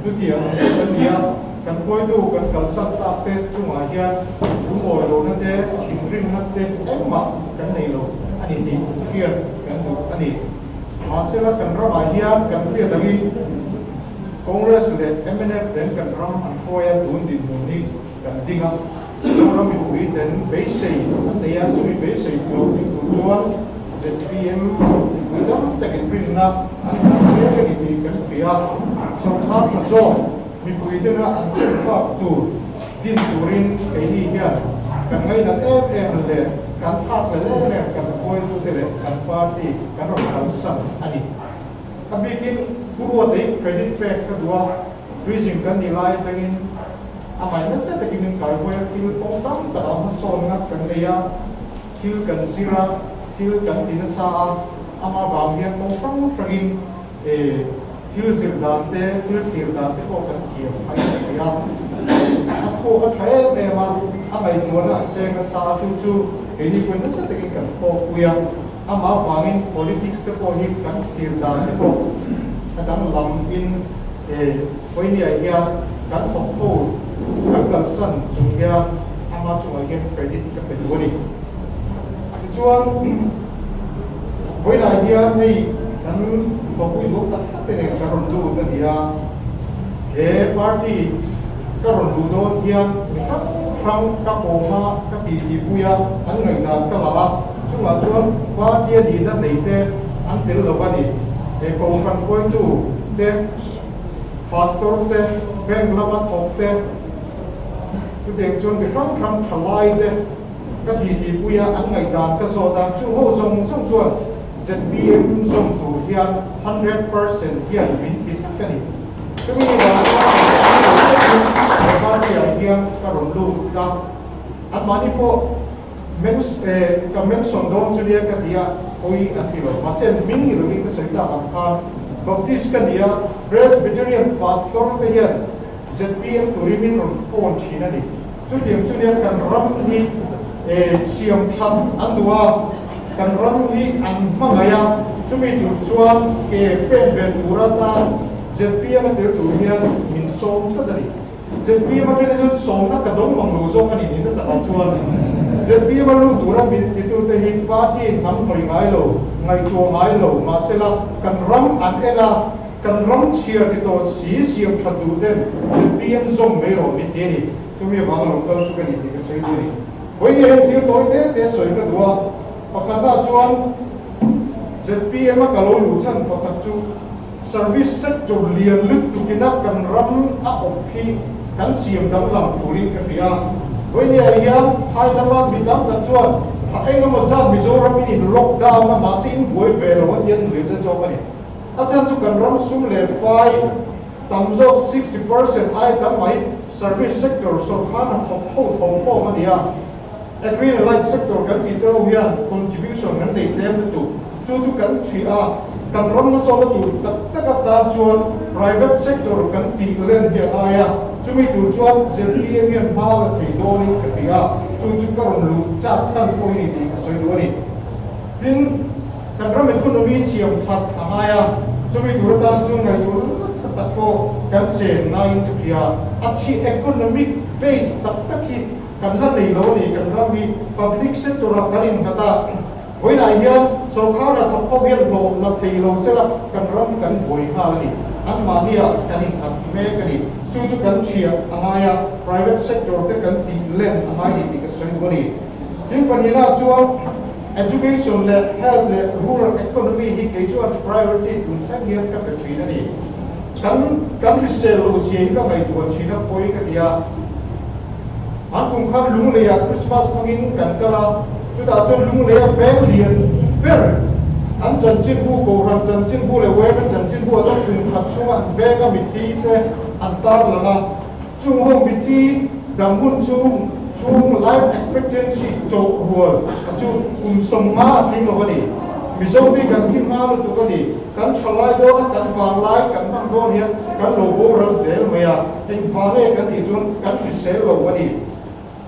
Speaker 7: cái tiền cái gì á cái quay đủ cái cần sắp tập tết chung mà kia lu ôi đầu nó thế chìm riêng nó thế em mà cái này luôn anh đi kia cái anh đi mà sẽ là cái đó mà hiền cái kia đấy Congress le MNF den kan ram an foya dun din ni kan dinga ram mi hui den basic ne ya chu basic lo ni ku chuan the PM we don't take it bring up an ya ni kan pia so thap na zo mi hui den an chen pa tu din turin kai hi ya kan ngai na em le kan thap le kan koi tu te le kan party kan ram kan san ani abikin buat ini credit pay kedua freezing kan nilai dengan apa nasi tak ingin kau buat feel pongtang tak ada songat kan dia feel kan zira feel kan tinasa ama bagian pongtang pergi feel zirdante feel zirdante kau kan kiam dia aku akhirnya memang apa itu nak saya satu tu ini pun nasi tak ingin kau punya ama bagian politik tu kau ni kan zirdante kau đang làm in với nhà kia các phòng thủ các cơ sở chúng kia ama chúng kia credit các bên luôn đi chuan với lại kia thì anh có quy luật tất cả này các rồng lũ cái gì à cái party các rồng lũ đó kia các răng các bộ ma các tỷ tỷ bùi à anh người ta các là chúng là chuan party đi đến này thế anh thấy là bao nhiêu cái công văn coi tu thế pastor thế bên làm học thế cái tiếng chuan cái răng thằng lai thế các tỷ tỷ bùi à anh người ta các số ta chú hậu sông chuan ZPM sông thủ hiện 100% hiện vĩnh viễn cái này cái này là cái gì hiện các rồng lũ ta anh nói đi po men cái men sông đông cho dia cái dia oi anh thì là mà xem mình rồi cái sự ta làm khăn Baptist cái dia Presbyterian pastor cái hiện ZPM tụi mình rồi phone chi này chú điểm cho dia cái ram đi siam thắt anh đua kan ram hi an mangaya chumi tu chuan ke president urata ZPM te tu hian min som thadari ZPM te jun som na ka dong mang lo zo ani ni ta ta chuan ZPM lu tura min ti tu te hi party nam hoi ngai lo ngai tu ngai lo ma sela kan ram an ela kan ram chia ti to si siam thadu den ZPM zom me ro mi te ni chumi bang lo ka chu ka ni ka sei ni hoi ni hen thil toi te soi ka dua pakata chuan ZPM ka lo lu chan pakat chu service sector lian lut tukina kan ram a ophi kan siam dam lam thurin ka pia hoini aya hai lama bidam ta chuan a engama zat mizoram in lockdown na masin boi velo hian le cha chaw ani a chan chu kan ram sum le pai tamzo 60% ai tam mai service sector so khana thop thom form ania agree light sector kan kita hian contribution nan nei tem tu chu kan thri a kan ram na so tu tak ta chuan private sector kan ti len hi aya chumi tu chuan ZPM hian ma la thei do ni ka ti a chu ka ron lu cha chan ko ni ti soi do ni tin kan ram economy siam that aya chumi tu ta chu ngai tu sa ko kan se na in tu ya achi economic base tak hi kan la nei lo ni kan ram bi public sector ra kan in kata với lại hiện số khá là thập không hiện lộ là thì lộ sẽ là cần ram cần bồi ha này anh mà đi à cần in thật mê cái này chú cần chia ai à private sector cái cần tỷ lên ai thì cái số này nhưng phần này là chú education là health là rural economy thì cái chú priority cũng sẽ hiện các cái chuyện này cần phải xem lộ diện các cái chuyện nó coi cái gì à anh cũng khá lung lay Christmas mangin cần cái là chúng ta cho lung lay ven liền ver anh chân chín bu cổ răng chân chín bu là quay bên chân chín bu đó cùng hạt xuống anh ven cái vị trí cái anh ta là chung hông vị trí đầm bún chung life expectancy chỗ hùa chung cùng sông má thêm là cái gì vì sao thì cần thêm má là tụi cái gì cần trả lại đó cần phản lại cần mang đó hiện cần lô bố ra dễ mà ya thành phản lại cần gì chung cần phải dễ là cái gì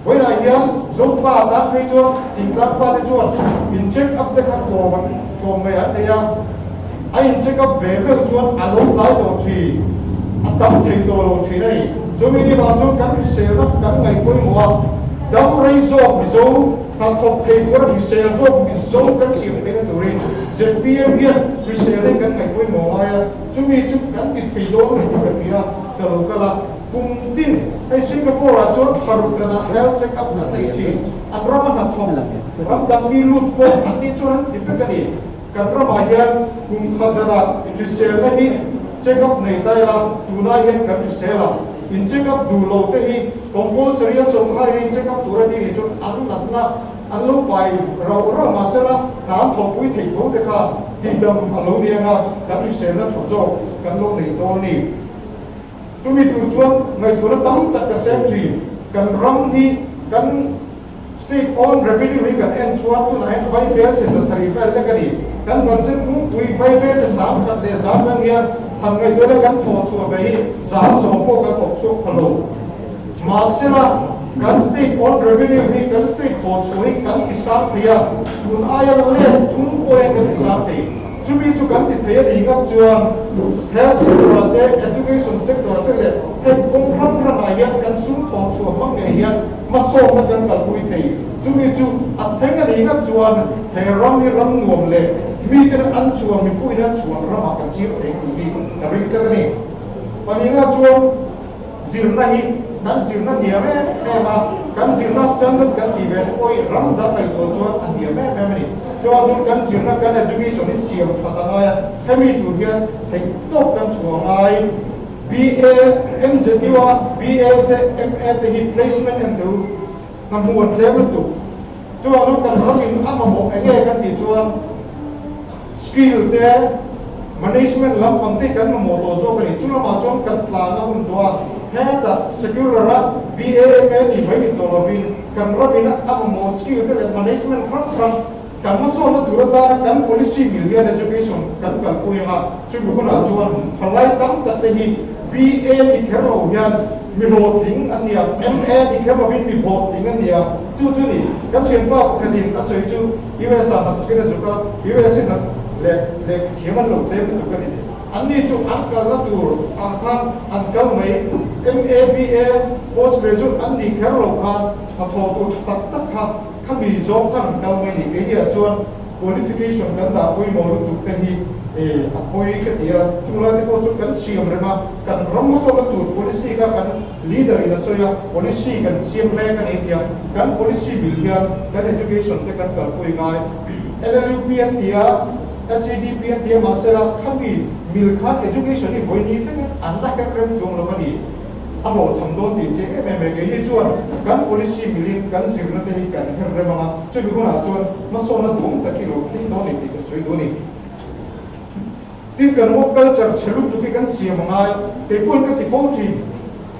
Speaker 7: với lại hiện giống ba đã thấy chưa thì các ba thấy chưa mình check up tất cả tổ mày ở đây anh check up về cái chuyện anh lúc lái đồ thì anh đóng thì đồ thì này cho mình đi vào chỗ cắn xe nó cắn ngày cuối mùa đóng ray zo bị dấu thằng học thầy của nó bị xe zo bị dấu cắn xe bên cái tuổi ZPM hiện bị xe lên cắn ngày cuối mùa này chúng mình chụp cắn thì thầy đó mình phải bị cái là cùng tin hay Singapore là chỗ harus kena health check up nanti sih. Antara mana thong, ram dambi lut po nanti cuman dipekati. Karena macam cùng khadara itu sel ni check up ni tay là tunai yang kami sel lah. In check up dulu tu ni compulsory hari check up tu ni itu an lu pai rau masalah nam thong pui thei thong deka tidak alu dia na kami sel na thozo kan lu ni to ni. Chúng mình tujuan ngày tuần tắm tất cả xem gì cần ram đi cần state on revenue đi cần end chuan tu này vay bel sẽ sari bel cái gì cần vật chất cũng tùy vay bel sẽ giảm tất để giảm năng lượng thằng ngày tuần cần thọ chùa về giảm số bộ cần thọ chùa phalo mà sẽ là cần state on revenue đi cần state thọ chùa đi cần isap thia tuần ai là lên tuần coi cần isap thia Chumi chu kan ti thei ni ngam chuan health sector te education sector te le he kong ram ai hian kan sum tho chu mang nge hian ma so ma kan kal pui thei chumi chu a theng ni ngam chuan he ram ni ram nuam le mi te an chuan mi pui na chuan ram kan sir thei ti na ring ka ni pani nga chuan zirna hi kan zirna niame ema kan zirna standard kan ti ve oi ram da kai to chuan an niame family chuan kan zirna kan education ni siam phatanga hemi tu hian thei top kan chuangai BA MZUA BA te MA te hi placement and do namuan level tu chuan kan ramin amamo enge kan ti chuan skill te management lampang te kan mo to zo kan chula ma chon kan tla na hun doa heta secure ra BAMA ni mai to lovin kan robina amamo skill te management from kan ma so na durata kan policy million education kan kan ko ya chu ko na chuan phalai tam ta te hi BA ni khero yan mi lo ting ania MA ni khero bin mi bo ting ania chu chu ni kan chen pa kan din asoi chu US na ta ke zu ka US na le thiaman lo te tu ka ni anni chu ankal na tur akhan ankal mai MABA post graduate anni khero khan ma tho tu tak tak kha khami zo khan kal mai ni ke ya chuan qualification kan da poi mo lu tu te hi apoi ke tia chula de ko chu kan siam rema kan ram so ka tur policy ka kan leader in soya policy kan siam me kan tia kan policy billion kan education te kan kal poi ngai LLUP tia SADP tia masera khami milkha education ni boy ni theng an la ka krem jong lo ni abo chamdon ti che me ke ni chuan kan policy milin kan sirna te ni kan her rema ma chu bi guna chuan ma so na dum ta ki lo thin do ni ti ko soi do ni tin kan wo culture chelu tu ki kan siam ngai te pun ka ti fo thi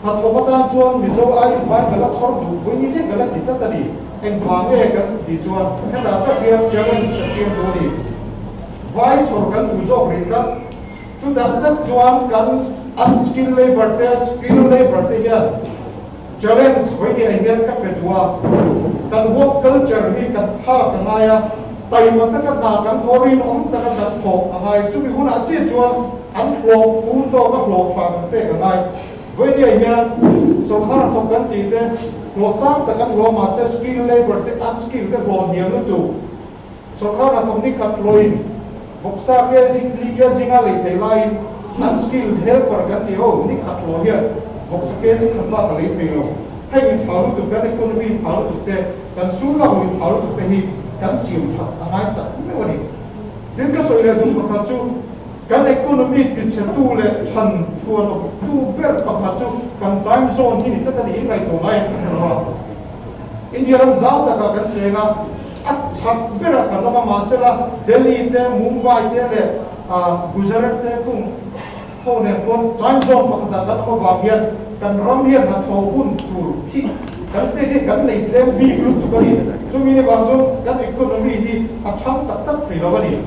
Speaker 7: ha tho pa tan chuan mi zo ai vai ka la chor du boy ni le ka la ti ta ta ni en phang nge kan ti chuan ka da sa kia siam ni siam do ni vai chor kan u zo ri ka chu da ta chuan kan unskilled labor te skilled labor te ya challenge hoi ni ai ka pe duwa kan work culture ni kan tha ka ngaya tai ma ta ka na kan thorin om ta ka tho ai chu bi huna che chuan an hlo pu to ka hlo pha kan te ka ngai hoi ni ai ya so khara thok kan ti te lo sam ta kan lo ma se skilled labor te unskilled te lo niam nu tu so khara thok ni ka loin boksa ke sing li ke singa le te lain unskilled helper kan ti ho ni khat lo hian boksa ke sing khat la ka le pe lo hai ni thalu tu kan economy thalu tu te kan su la ni thalu tu te hi kan siam that angai ta me wani din ka soi le dum ka chu kan economy ti che tu le chan chuan tu ber ka chu kan time zone ni ta ta ni ngai to ngai ro India ram zau ta ka kan chega achak ber ka na ma sela Delhi te Mumbai te le Gujarat te kung ho ne kon time zone pa ta ta ko ba hian kan ram hian na tho un tur hi kan state kan nei tlem bi group tu kari chu mi ne bang zo kan economy hi a thang tak tak phei lo ni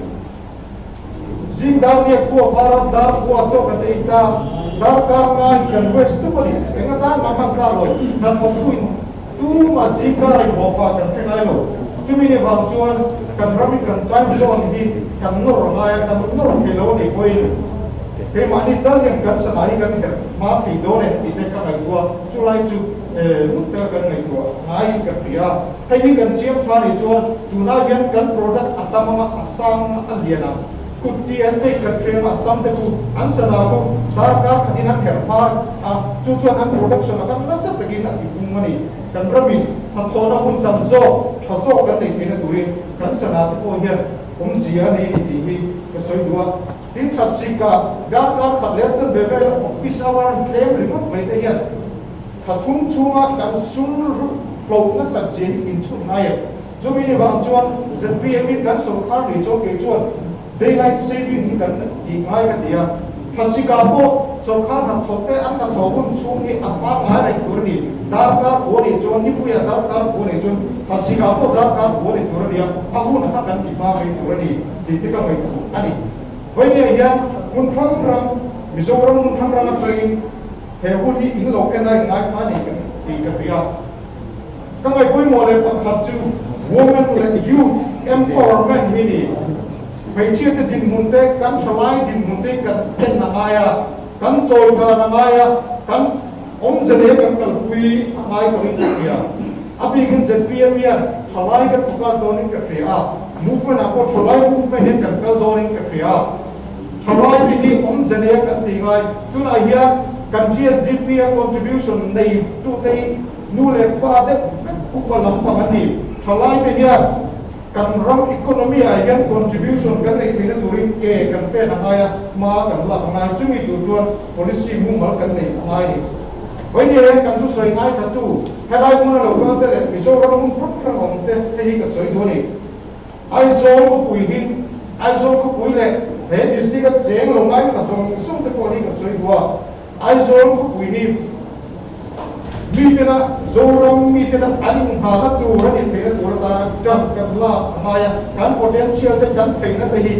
Speaker 7: jing dal ne ko bharat dar ko cho ka te ta dar ka nga kan west tu kari enga ta ma ma ka lo kan ho ku tu ma zika rai ho fa kan te ngai lo chu mi ne bang chuan kan ram kan time zone hi kan no ro ngai kan no ro ke lo ni ko in ke ma ni dal yang kan sa ai kan ma fi do ne ti te ka ngai ko chu lai chu lúc ta kan ngai ko ngai ka pria hai ni kan siam pha ni chuan tu na gan kan product atama asam aliana ku TST ka krema sam te ku ansana ku ta ka khadina her pha chu chuan an production kan na sa takin a ti pung mani kan ramin ha thona hun tam zo thaso kan nei thina turin kan sana te ko hian zia nei ni ti hi ka soi duwa tin khasika ga ka khatle chen be be office hour claim remote mai te hian khathum chunga kan sun lo na sa jen in chu ngai zumi ni bang chuan ZPM kan so khar ri cho ke chuan daylight saving ni kan ti ngai ka tia khasika po so khar na thote an ka thobun chung ni apa ngai rai tur ni dar ka bo ni chuan ni puya dar ka bo ni chuan khasika po dar ka bo ni tur ni a hun ha kan ti pa mai tur ni ti ti ka mai ani hoi ni ya mun thang ram mizoram mun thang ram train he hu ni in lo ken dai ngai pha ni ti ka pia ka ngai poi mo le pa khat chu women le youth empowerment ni ni mấy chiếc cái đình hồn tê cắn sờ lai đình hồn tê cắn tên là ai à cắn trôi cờ là ai à cắn ông dân ấy cắn cắn quy ai có những cái à abi cái dân PM ya sờ lai cái focus đó những cái à movement à có sờ lai movement những cái đó những cái à sờ lai cái ông dân ấy cắn tiếng ai tu là hiện cắn GSDP contribution này tu đây nu lệ qua đấy cũng có lắm bằng anh đi sờ lai cái hiện kan ram economy again contribution kan nei thina turin ke kan pe na haya ma kan la ngai chumi tu chuan policy mu mal kan nei ngai ni when ye kan tu soi ngai ta tu hadai mu na lo ka te le so ro mu prot kan om te hi ka soi do ni ai zo ko pui hi ai zo ko pui le he district ka cheng lo ngai ka sum te ko hi ka soi do ai zo ko pui hi Mitena zoram mitena aling harat tu orang ini pernah tu orang jam kerja amaya kan potensial tu kan pernah tadi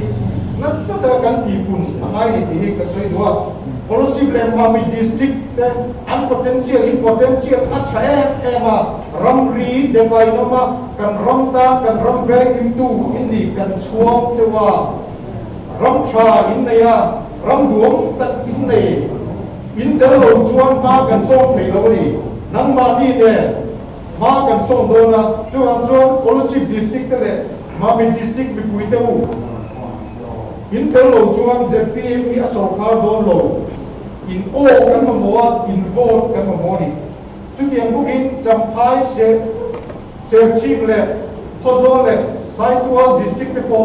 Speaker 7: nasa tu kan tipun amaya ini tihe kesoi dua policy plan mami district tu an potensial acaya ema ramri debai nama kan ramta kan ramvek itu ini kan suam cewa ramcha ini ya ramduam tak ini dalam jual ma kan som pernah ni nang ma di ne ma kan som do na chuan policy district le ma mi district mi pui te u in te lo chuan ZPM mi a sarkar do lo in o kan ma mo in vote kan ma mo ni chu tiang bukin champai se chief le thozo le saitwal district te po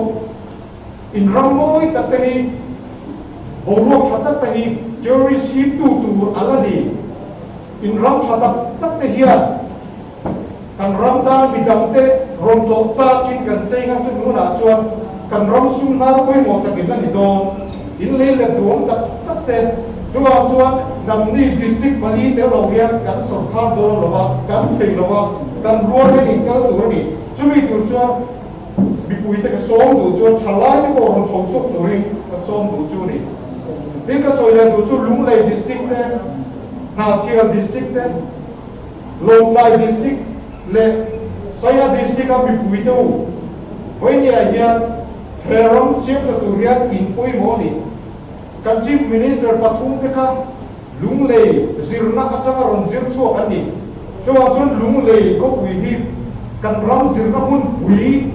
Speaker 7: in ramoi ta te ni boro khata ta ni jury ship tu alani in ram thada tak te hia kan ram da bidang te rom to cha in kan chei nga chu nu na chuan kan ram sum na koi mo ta kin ni do in le le duang tak te chuan nam ni district mali te lo ya kan sarkar do lo ba kan thei lo ba kan ruo ni kal tu ni chu mi tu chuan bi pui te ka som du chuan thalai te ko rom thong chok tu ri ka som du chu ni tin ka soi le du chu lung lai district te Nathial district te Lomtai district le Saya district ka bipui te u when ya hian heram siap tutorial in pui mo ni kan chief minister pathum te kha lunglei zirna atanga ron zir chu ani chuan chun lunglei ko pui hi kan ram zirna hun pui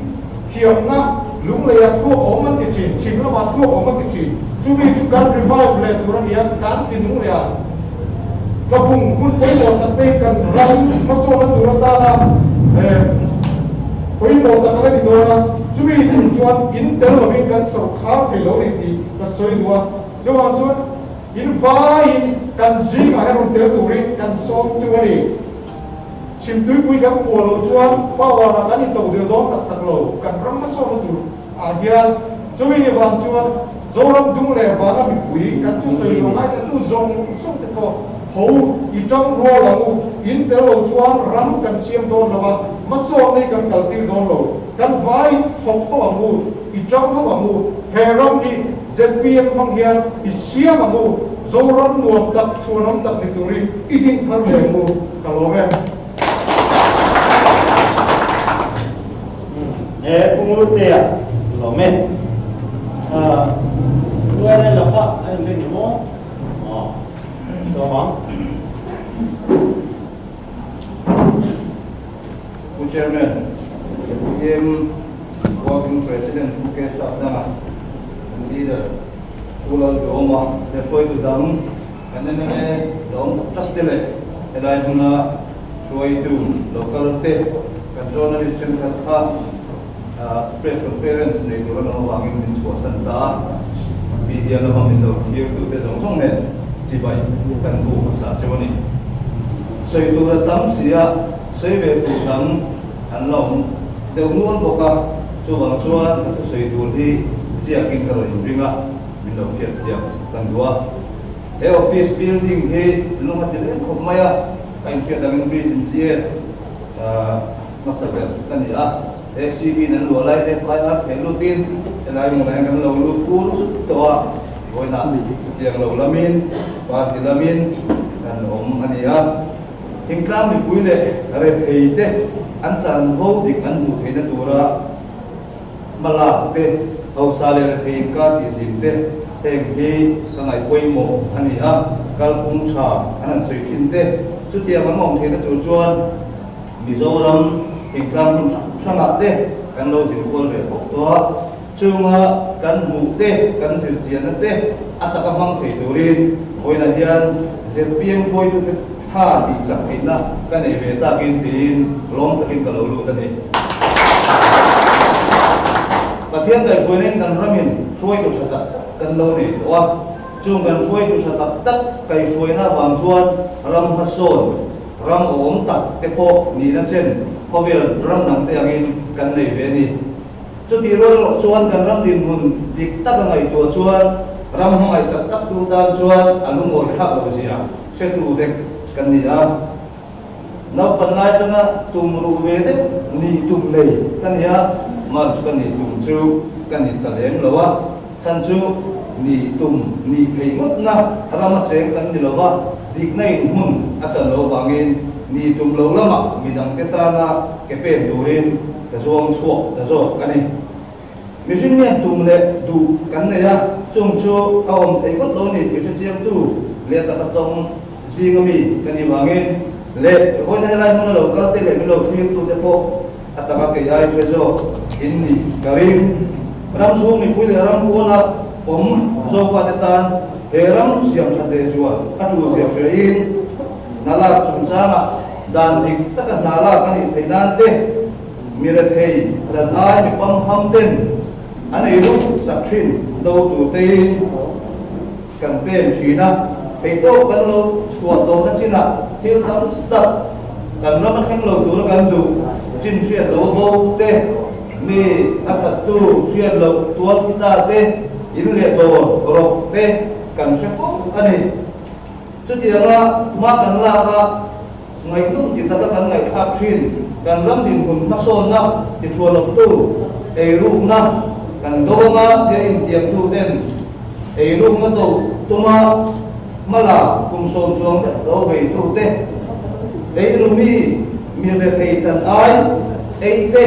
Speaker 7: thiamna lunglei a thu oman ti chin chimna ma thu oman ti chin chu mi chu kan revive le turan ya kan tin lunglei a kapung kun poi mo tatte kan ram maso na turata na poi mo ta kala ni dona chumi in chuan in tel lo kan so kha the lo ni ti ka soi dua chuan chuan in vai kan zing a ron tel turi kan som chuani chim tui pui kan po lo chuan pawara kan ni to de don tak lo kan ram maso na tur a hian chumi ni wan chuan zoram dung le wa na mi pui kan tu soi lo ai tu zong som te ko hầu i trong ruo là ngu in te lo chuan ram kan siam don lawa maso nei kan kaltir don lo kan vai thok ho ngu i trong ho ngu he ram ni ZPM mang hian i siam ngu zo ram nuam tak chuanom tak ni turi i din thar le ngu kalome
Speaker 5: e kumute ya lome dua ne la pa ai ni mo
Speaker 8: Chairman, working President Mukesh Abdanga, and leader Ulal Goma, the Foy to Dam, and then Dom Chastele, and I Huna, Troy to local tape, and journalist in Kata, press conference, they do not know in Santa, media Lamamindo, here to the Zong Jibai, kan bu sa chawani sei tu ra tam sia sei ve tu tam an long deu nuan boka chu bang chuan ka sei tu hi sia king karo ringa min lo fiat dia kan dua e office building he lunga tele khop maya kan fiat dang bridge in gs masaber kan ya SCB nan lo lai de kai pelutin elai mo lai kan lo lu ku su toa voi na yang lo lamin ba ti lamin kan om ania hingkam ni puile are eite an chan ho dik an mu theina tura mala te au sale thei ka ti sim te heng hi ka ngai poi mo ani a kal pung cha anan soi thin te chu tia ma ngom the na tu chuan Mizoram hingkram sanga te kan lo jin kol ve pok to chunga kan mu te kan sil sian te ataka mang thei turin hoina hian ZPM foi tu tha ti chak ina kan ei ve ta kin tin lom takin ka lo lu ta ni pathian dai foi nen kan ramin foi tu chata kan lo ni to chung kan foi tu chata tak kai foi na wang chuan ram hason ram om tak te po ni na chen khovel ram nang te angin kan nei ve ni chu ti ro chuan kan ram din hun dik tak ngai to chuan ram ngai tak tak tu dan chuan anung ol khap lo sia se tu dek kan ni a nau pan lai tanga tum ru ve de ni tum nei kan ya mar chu kan ni tum chu kan ni ta lem lo wa chan chu ni tum ni thei ngot na ram cheng kan ni lo wa dik nei mun a chan lo wangin ni tum lo lama midang ke ta na ke pen durin ka zong chuak ka zo kan ni mi jing ne tum le du kan ne ya chung chu a om thei ngot lo ni ke se chiam tu le ta ta tong jingami kan ni wangin le hoi na lai mun lo ka te le mi lo phim tu te po ataka ke ai fe zo in ni karim ram su mi pui le ram ko na om zo fa te tan he ram siam cha te zuwa a tu siam she in nala chung cha na dan dik ta ka nala kan ni thei nan te mi re thei chan ai mi pam ham ten an ei ru sak thin do tu te kan pen thina thei to kan lo chua to na china thil tam ta kan ram khang lo tu kan du chin sia lo bo te mi a phat tu sia lo tual kita te in le to ro te kan se fo ani chu ti la ma kan la ka ngai tum ti ta kan ngai khap thin kan ram din hun ma son na ti thua lo tu ei ru na kan do ma te in tiam tu den ei ru na to tuma mala kum som chuang ta do ve tu te ei ru mi ve thei chan ai ei te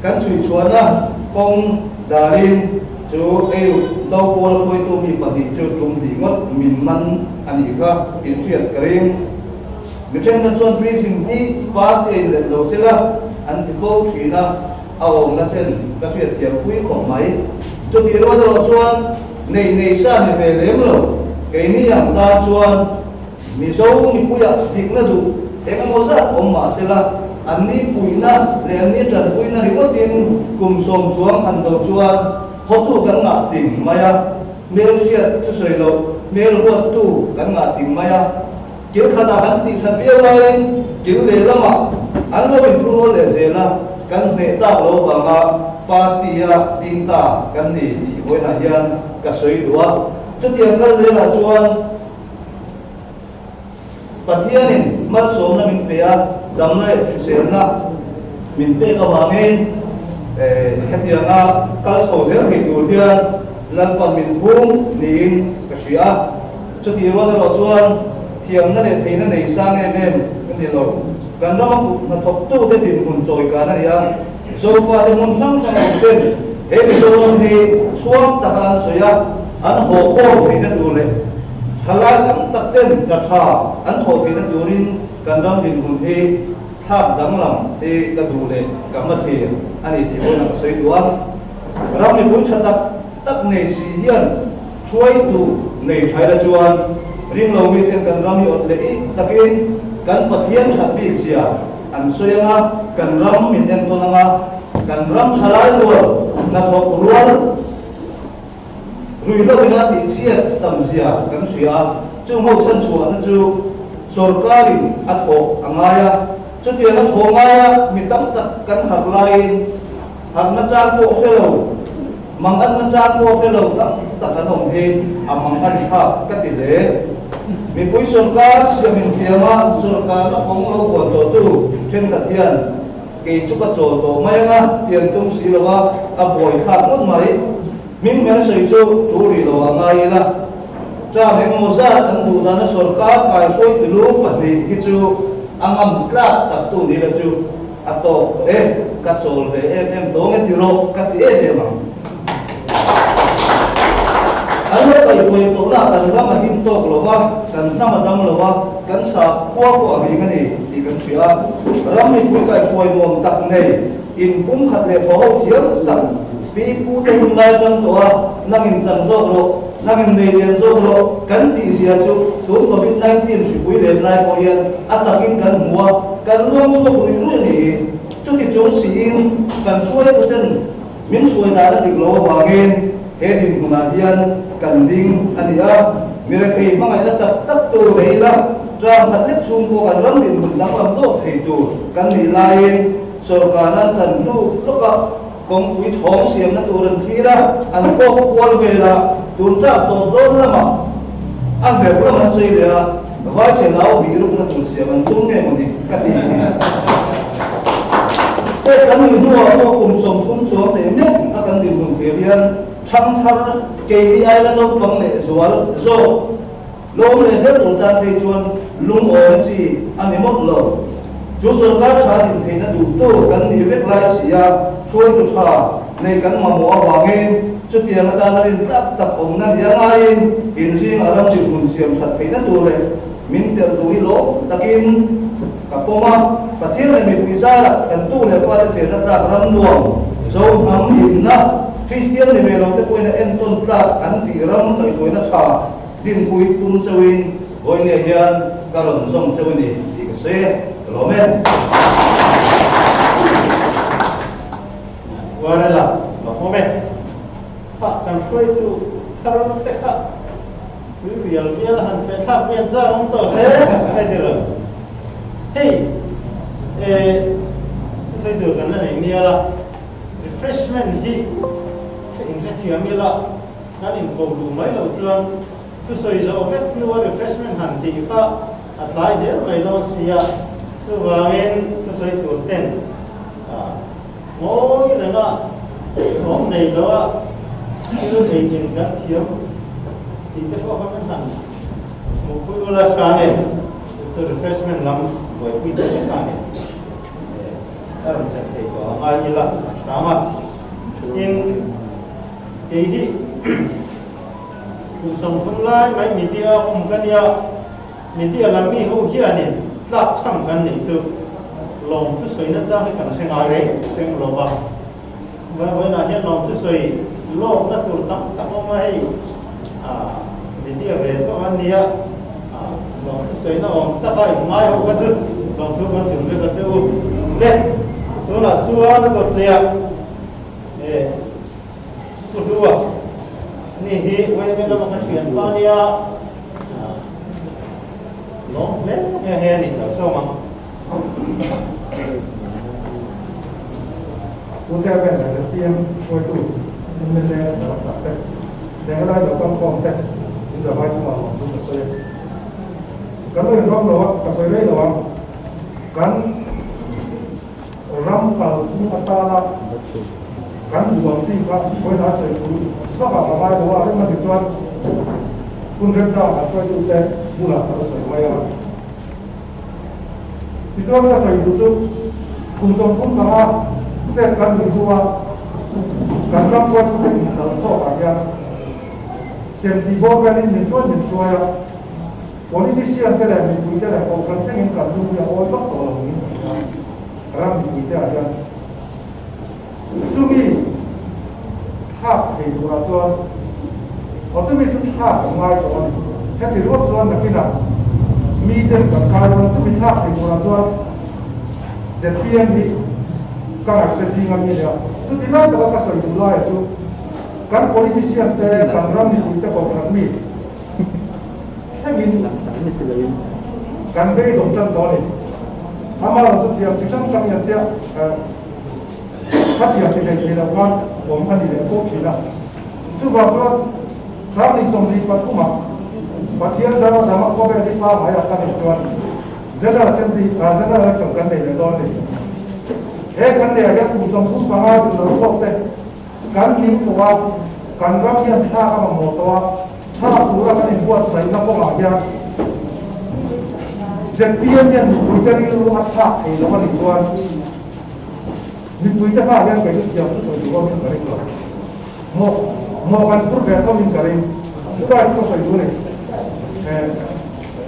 Speaker 8: kan chui chuana kong darin chu ei do pol khoi tu mi pati chu tum di ngot min man ani kha in chiat karing mi chen na chuan prison hi pa te le lo sela an ti fo thina awong na chen ka fiat thiam pui khom mai chu ti ro lo chuan nei sa ni ve lem lo ke ni am ta chuan mi so ni puya dik na du eng mo sa om ma sela an ni puina le an ni tran puina ri tin kum som chuang han do chuan ho tu kan nga ting maya mel sia chu sei lo mel ho tu kan nga ting maya kil khana kan ti san pia lai kil le lama an lo in ru le zela kan ne ta lo ba ma partia tinta kan ni ti hoi na hian ka sei duwa chu tiang kal le la chuan pathianin mal som na min pe a dam lai chu se na min pe ka wangin hetianga kal so zel hi tur hian lan pan min phung niin ka sia chu ti ro lo chuan thiam na le theina nei sang em ni lo kan no na thok tu te tin hun choi ka na ya so fa de mun sang sang ten he ni so ni chuang ta kan soya an ho ko ni na du le thala kan tak ten ka tha an ho ki na durin kan ram din hun he thap dang lam e ka du le ka ma the ani ti ho na sei duan ram ni pui chata tak nei si hian chuai tu nei thai la chuan ring lo mi ten kan ram ni ot le i takin kan pathian khat bi sia an soyanga kan ram min en to nga kan ram thalai lo na thok rual rui lo ina ti sia tam sia kan sia chu mo san chu na chu sorkari atho angaya chu ti na tho ngaya mi tam tak kan har lai har na cha ko felo mang an na cha ko felo tak tak kan hong he amang an ha ka ti le mi pui sarkar sia min thiama sarkar na phong lo ko to tu chen ka thian ke chu ka cho to mai nga tian tum si lo wa a boi kha ngot mai min men sei chu tu ri lo angai la cha me mo sa an du da na sarkar kai soi ti lu pa ti ki chu angam kla tak tu ni la chu a to cắt sổ về em đó nghe tiêu lộ cắt em mà anh nói cái vui tổ là cần làm mà him to rồi ba cần làm mà đâm rồi ba cần sa qua của mình cái này thì cần suy à làm mình vui cái vui mồm đặc này in cũng khát để phô thiếu đặc vì cụ thể hôm nay trong tổ năng in chẳng rõ rồi năng in đầy điện rõ rồi cần thì xia chú đúng COVID-19 sự quý lên lại có hiện atakin cần mua cần luôn số quý luôn thì chút thì chúng xin cần xuôi của tên miễn xuôi đã được lỗ hoàng yên hệ đình của ngài hiền cần đinh anh ấy mình là khi mà ngài đã tập tất tu đấy là trong thật lết chung của cần lắm điện mình đang làm tốt thì tu cần đi lại sở cả nan thần tu lúc đó công quý thong xiêm nó tu lần khi ra anh có quan về là tu trả tổ đôn là mà anh về cũng là xây để là vai sẽ nào bị lúc nó tu xiêm anh tung nghe một đi cắt đi cái cần mình mua cùng sống để biết các cần điều dùng thể hiện tham thar KPI là đâu bằng lệ rồi lông lệ rất tồn tại thì chuan lung ổn gì anh ấy mất lờ chú sơn các xã thì thấy nó đủ tu cần nhiều việc lại xí à chui được thà này cần mà mua hoàng nghe chút tiền là ta nên tập ổn năng yang ai in riêng ở trong trường môn xiêm thật thấy nó tu lệ mình tiền tu hi lỗ ta kim cả poma và thiết này mình quý ra cần tu lệ pha sẽ đặt ra răng luồng dấu thắm nhìn na Christian ni melo te foi na enton pla an ti ram kai foi na tha din pui tum chawin hoi ne hian karon song chawin ni ti ka se lo men
Speaker 5: warala lo home ha kan foi tu karon te kha real han fe tha pen za on to he ai dir hey sai được kan na ni ala refreshment hi in cái chuyện như là nó in cầu đủ mấy đầu chuan tu soi zo cái nuo refreshment hẳn thì có lại dễ vậy đâu xia tu vangin tu soi tu ten mỗi lần đó hôm này đó chưa thấy in cái chuyện thì cái có cái hẳn một cái là cái này tu refreshment lắm với quy định cái này ta làm sẽ thấy có ai như là sama in thì cùng sống thông lai mấy media ông cái này media làm mi hậu kia này lát chăm cái này chứ lòng thứ sấy nó ra cái cảnh sinh ai đấy tiếng lova với là hiện lòng thứ sấy lòng nó tụt tắm không hay media về có anh đi lòng thứ sấy nó ông ta phải mai hậu cái chứ lòng thứ con chuẩn bị cái chứ đấy đó là xua nó tụt liệt kedua ni hi we dalam makan pania long le he ni tao so ma
Speaker 7: tôi theo cái này là tiêm tôi tụ nên là nó tập đấy để cái này nó con đấy bây giờ mai chúng ta học chúng ta sẽ cái này nó nó cái sợi đấy nó cái ram kalau ni atala kan buang sih pak, kau dah sebut, sebab apa mai doa ada mana tuan, pun kerja atau itu teh mula harus semuanya. Itu apa saya itu, kumsong pun kah, saya kan berdoa, kan rampuan pun dalam soal ya, sentibo kan ini mencuaya, politisi yang terlalu dipuja lah, kau kan ingin kasus yang orang tolong ini, ram dipuja aja. Chúng mình tháp thì là cho ở chúng mình chúng tháp ở ngoài cho thế thì lúc cho là khi nào mi đến cả cái đó chúng mình tháp thì là cho dệt tiền thì cái gì ngang như vậy chúng mình nói đó cái sự đủ loại chứ các politician thế các ram thì cũng có các mi thế mình các bên đồng chân đó này ama là chúng ta chỉ trong nhận tiền phát hiện cái này là quan của mình thì là tốt chỉ là chứ vào đó sáng đi xong gì bắt cũng mặc bắt thiên ra nó làm có vẻ đi qua phải là cái này chuẩn rất là xem đi rất là chọn cái này là do này cái này là cái cùng trong cũng phải là nó tốt đấy cái này của cái rác hiện tha cái mà một toa tha của cái này buat sai nó có làm gì dân tiên nhân của cái này nó tha thì nó có liên quan ni pui ta ba yang ke dia tu so ko min kare ko mo kan pur be ko min kare udah itu so itu ne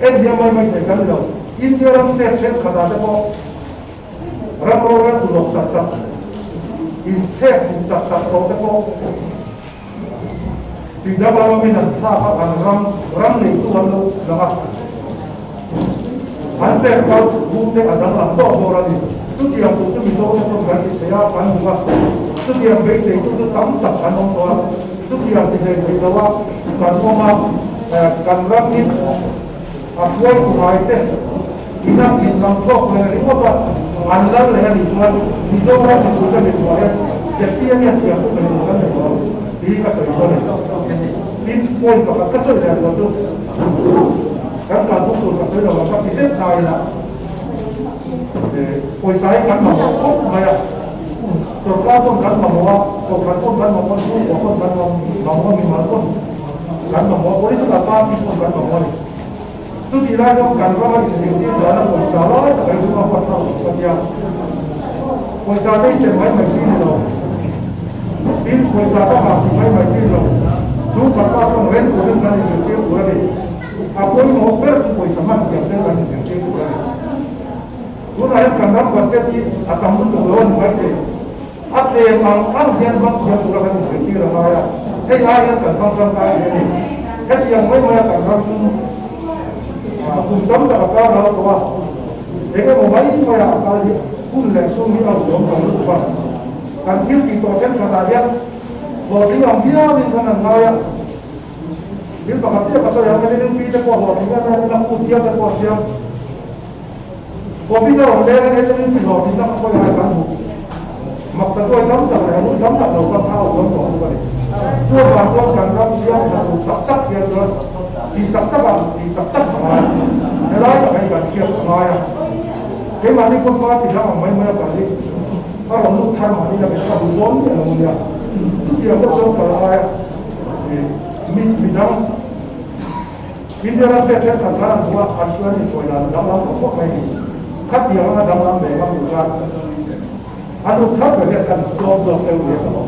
Speaker 7: dia mai ke kan lo in dia ram se khada ta ko ram ro ra tu lo sa ta in se ta ta ko ta ko tidak lama minat apa kan ram ni tu lalu lama ante kau bukti ada dalam doa orang ini tu dia tu minta orang tu ganti saya kan bukan tu dia beri itu tu kamu tak kan orang tua tu dia tidak berdoa kan mama kan ram ni aku itu itu inap inap kau yang itu apa anda leher itu itu orang itu kan itu orang jadi yang dia tu kan itu ini kasih itu ini poin kalau kasih dia tu kan kalau tu kasih dia apa bisa tahu lah poin saya kan mau maya serta pun kan mau kan pun kan mau minimal pun kan mau polis apa pun kan mau tu tidak ada kan kalau ini dalam masalah tapi itu apa tahu dia poin saya ini semai macam ni ini poin saya apa macam ni tu bakal orang orang kan itu orang ni apa yang mau bertu poin sama dia kan itu orang tu nak kan nak berjadi akan untuk orang macam apa yang dia buat dia orang itu orang ayah kan bangsa kaya ini yang mana kan langsung kunjung tak kalau tua mereka membaik mereka kali pun langsung ni orang tua kan kita proses kerajaan bahwa dia dengan naya dia berkata pasal yang ini kita bahwa dia nak dia berkuasa kopi dah orang lain itu ni bahwa kita apa yang akan makna tu dalam tak lakukan hal orang tua ni semua bahawa jangan siap satu tak dia di tak mana nelai tak ada dia naya kemana pun kau tidak main balik kalau lu thar mani dah bisa buat ni orang dia tu dia betul kalau naya minang ini orang saya katakan bahwa asuhan itu dalam pokok ini kat dia orang dalam memang bukan anu kat dia kan dua dia kalau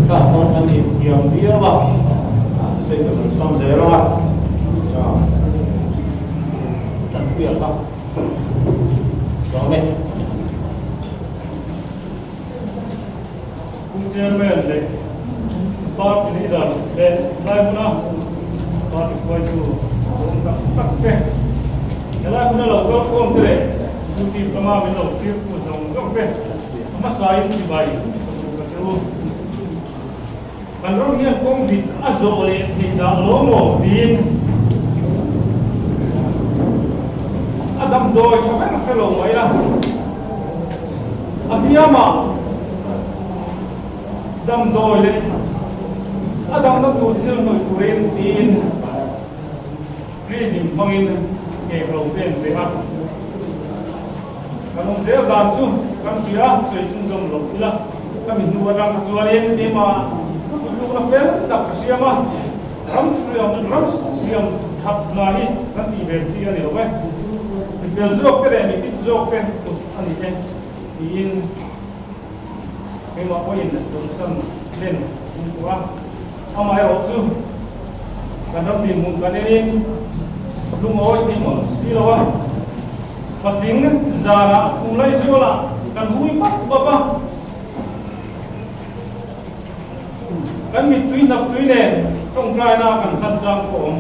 Speaker 7: kalau nanti yang dia lah, saya tu bersama dia lah, dan dia lah, soalnya, chairman deh, part ini dah, dan saya puna, part itu tak deh, saya puna lakukan kom deh, bukti kemana lakukan firman lakukan deh, sama saya ni baik. Kalau dia konflik azol tidak lomo bin Adam doi sampai kalau ayah Abiyama Adam doi Adam nak tujuh noi kuren bin freezing mangin ke problem behat kalau saya dansu kan siapa saya sungguh lokilah kami dua orang kecuali ini mah lu nak tak siapa ram siam tak lagi nanti versi ni loh Dia zok keren ni zok kan ani kan in memang poin terusan len kuah amai otsu kadang di muka ni lu mau ini mau silawa pating zara mulai sekolah kan hui pak bapa kan mitui nak tui ne tong kai na kan kan sang ko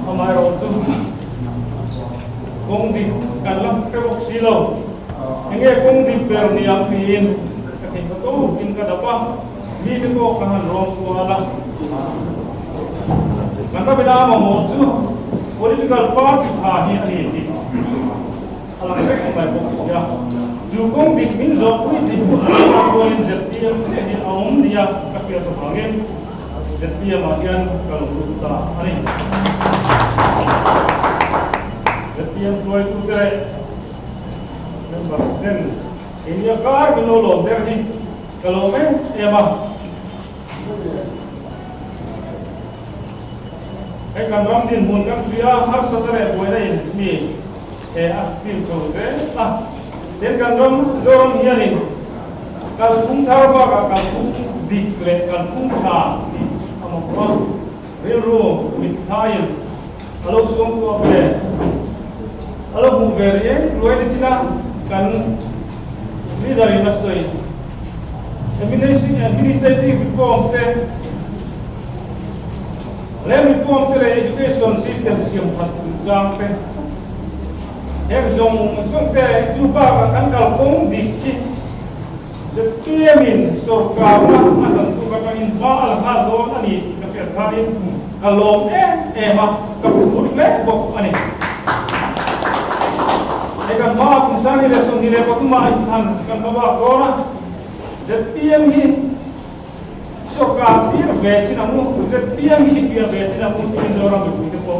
Speaker 7: amai otsu kong di kan lam kewok silo Ini kong di perni ang piin ketika tu in kadapa di ko kan rom ko ala maka beda mamotsu political party hahi ani alam ke mai ko ya jukong di min zo ku di ko in jetia ni aum dia kapia to hangen jetia magian kalau kita ani jetia suai tu tere dan ini akar menolong dari kalau ya mah
Speaker 1: cái cần rong tiền buồn các suy hát sao tới buổi này mi sim số thế đến cần rong rong hiền đi cần cũng thao qua cần cũng đi về cần cũng thà đi ama con real room mit thay alo xuống qua về alo mu về đấy rồi đi china cần leader in asoi administrative reform te reform te education system siam hat jang te ek zong te juba kan kal kong di ki setiamin sorkar na asan suka kan in ba al hal do ani ka fer tharin kalom ma ka pur le bok ani kan ba kung saan election nila patuma insan kan ba kora setiam hi soka pir besin amu setiam hi pir besin amu tin dora begitu po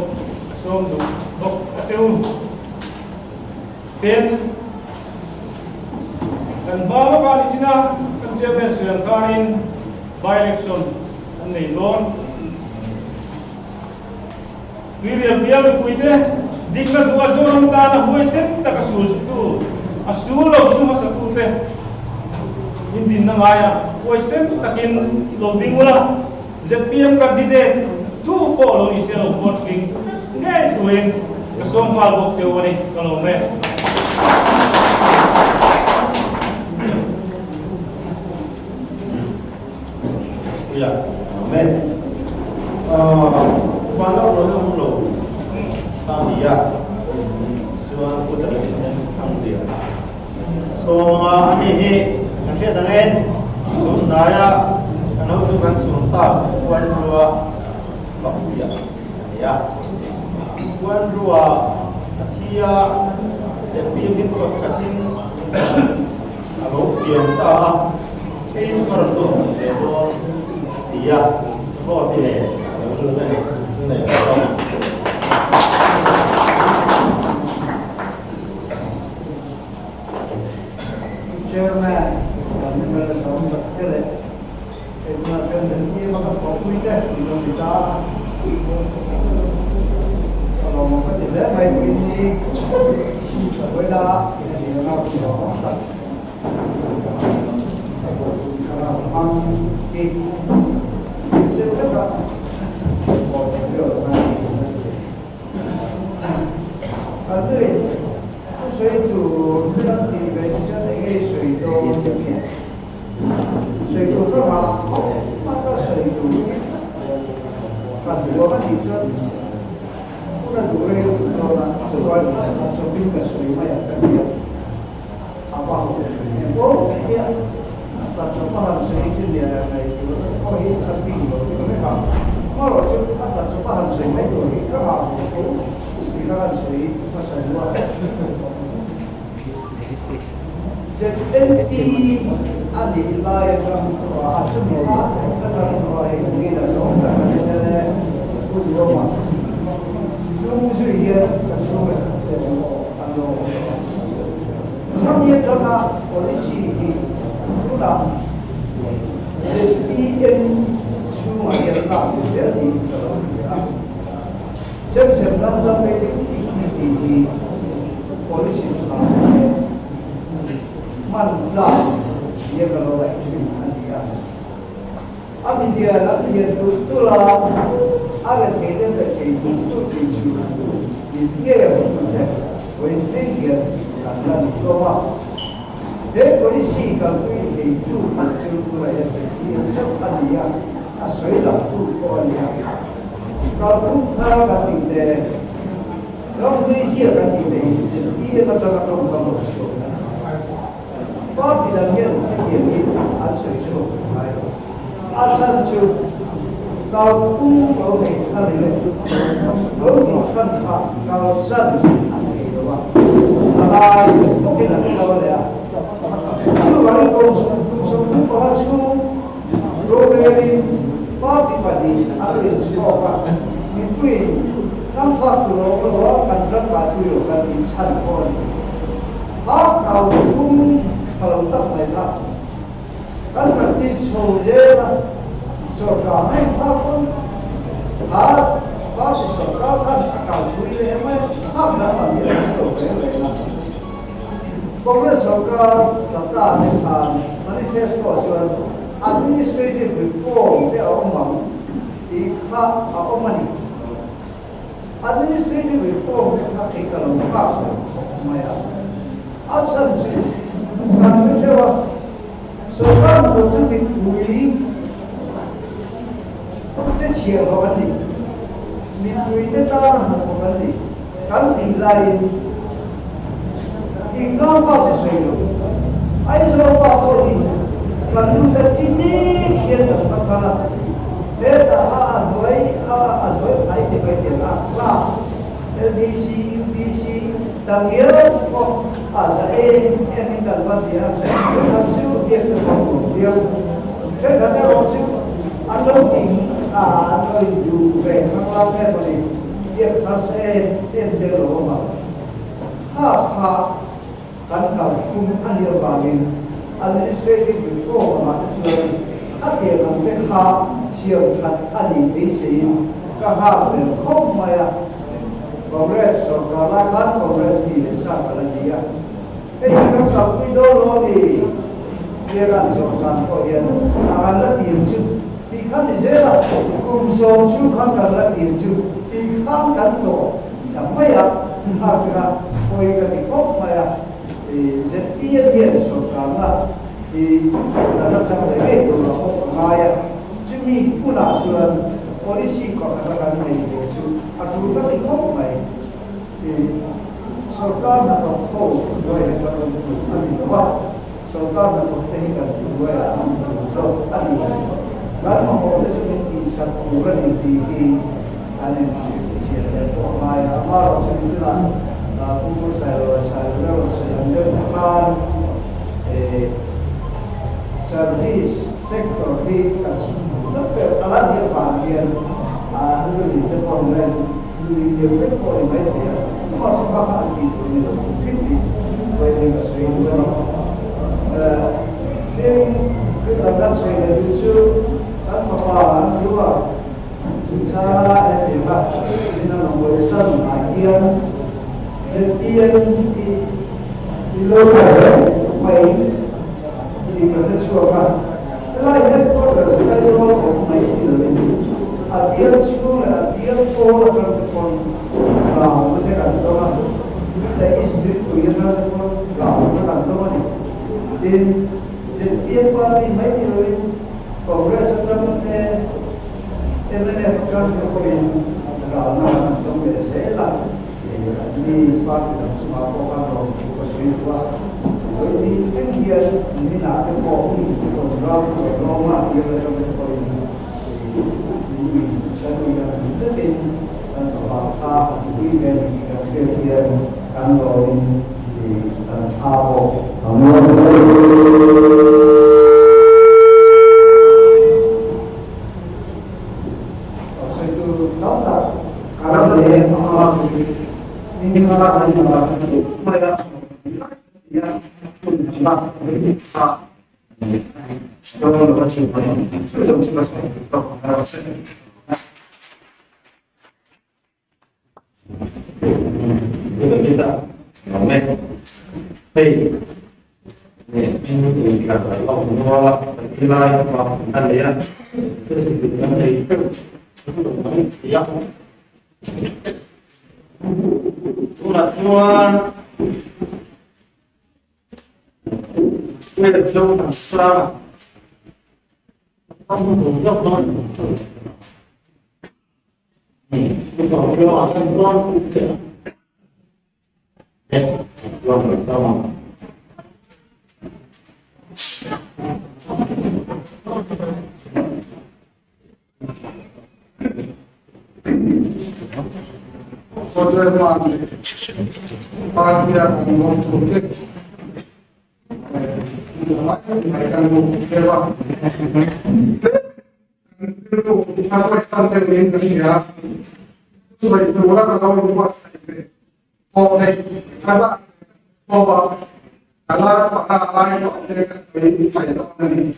Speaker 1: som do bok aseu ten kan ba ka di sina kan jeme sian kain by election nei lon William Bial kuite dikna dua zoram tanah huesen tak asus tu asulo suma satu teh hindi na ngaya huesen takin lobing wala ZPM candidate tu po lo isel voting ngay tuin kasong palbok sewani kalau me
Speaker 5: ya amen Walau boleh mulu, tapi ya, cuma putar ang dia. So ini nanti dengan sundaya, kalau tu kan sunta, kuan dua, bahuya, ya, kuan dua, kia, sepuluh itu catin, kalau dia tak, ini sekarang tu, itu dia, semua dia,
Speaker 9: Chairman, member of the Senate, it was a team of opportunity to be done. Kalau mau tidak, baik ini beda ini orang kita. Kalau kita水土这样的本身的一个水土这边，水土的话，那个水土，很多的地方，不能独立做了，就说这边的水嘛也特别，好不好？我也，但是不能水这边来，可以特别有这个那个，我老是但是不能水没有一个好，一个水不是我。ZNP ada wilayah yang semua kan orang ini dah orang ada dua orang. Semua dia semua anu. Sampai kerana polisi sudah ZPN semua yang tak jadi. Sebenarnya dalam ini polisi sudah manlah dia kalau actually dia abi dia nak dia tu lah agar kita berjaya tu dia betul Wednesday dia akan coba dia polisi kalau itu macam tu lah dia sebab dia asal tu orang dia kalau kalau kita kalau polisi akan kita dia macam orang Bab dalamnya ini asal-usul, asal-usul. Kalau pun kalau ikan ini, kalau san, apa mungkin kalau dia, kalau konsumsi konsum, problem, padi ada semua. Itu nampak kalau kan terbaik kan insan pun. Kalau pun kalau tak baiklah, kan berarti soalnya sorga main apa, có thì sở cao thân cả quý lệ mới tham gia vào những điều về lệ là Congress sở cao là ta nên là manifesto cho administrative reform để ông mong thì khá ông mani administrative reform để khá thì cả lòng khác mà ắt sân chứ càng như thế nào sở cao một trong những quý cái chuyện của vấn đề mình quý cái ta là một vấn đề cái tỷ lệ thì cao bao nhiêu岁rồi ai rồi bao tôi đi cần luôn cái chi tiết hiện được các bạn thế là đôi phải thì phải tiền là LDC UDC đang nhớ không sẽ em cần vấn đề làm sao việc được không điều thế là cái làm sao anh đâu tìm anh đâu dù về các bạn thế mà đi việc nó sẽ em đều là mà ha kan kau kum anil bangin administrative reform ma chuan ate ram te kha siam khat ani be sein ka ha be khom maya congress or kala kan congress ki le sa kala dia ei ka ka pi do lo ni dia kan so san ko yen akan la tim chu ti khan ni zela kum so chu khan kan la tim chu ti khan kan to ya maya ha ka koi ka ti khom maya rất biết số cả là thì nó chẳng thể biết được là không ai à chứ mình cũng là chuyện policy còn là cái này để chú chú nó thì không phải thì số cả là không khổ rồi là cái anh thì đúng không số cả là không thể hiện chú rồi là rồi anh thì cái mà họ để cho mình thì sắp cũng rất là thì anh em thì sẽ là của ai à mà nó sẽ như là cũng có kan service sector di tapi alat dia bagian itu di problem di dia problem dia masuk akal itu ini boleh nggak dan kita kan saya justru kan apa juga cara yang kita membuat bagian setiap di luar baik di mana sekolah lain kalau sekali orang baik di luar dia sekolah dia sekolah kan kalau mereka kan kita istri tu yang kalau mereka kan dan setiap kali baik di luar kongres sebenarnya MNF kan kemudian kalau nak sampai saya ini part dalam semua program keseluruhan. Ini kan dia ini nak kopi program Roma dia dalam sekolah ini. Saya punya sedih dan apa ini dari dia kantor ini dan apa. Saya itu tahu tak karena dia ini kalau ada mereka yang menjebak bisa kalau masih
Speaker 1: kita ngomong hey ini kita kalau semua nilai apa ya dengan itu ya Tuan kita coba sama kamu tunjuk non kita akan tuan tuan pertama
Speaker 7: Saudara bahagia ngomong politik, mereka ngomong kecewa. Itu apa yang terjadi ya? Sebab itu orang kalau buat ini, boleh kalau lain mereka sebagai saya ini.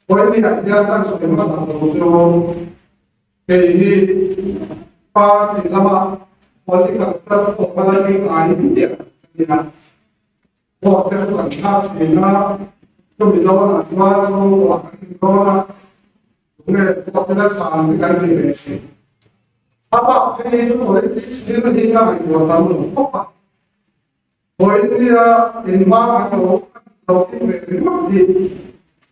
Speaker 7: Boleh tidak kelihatan sebenarnya untuk Jadi Pak Ilama political platform lagi kain dia, ya. Waktu itu kan kita kemudian asal waktu itu waktu itu kan jadi apa ini itu boleh sendiri hingga itu tahun apa boleh dia lima atau lima di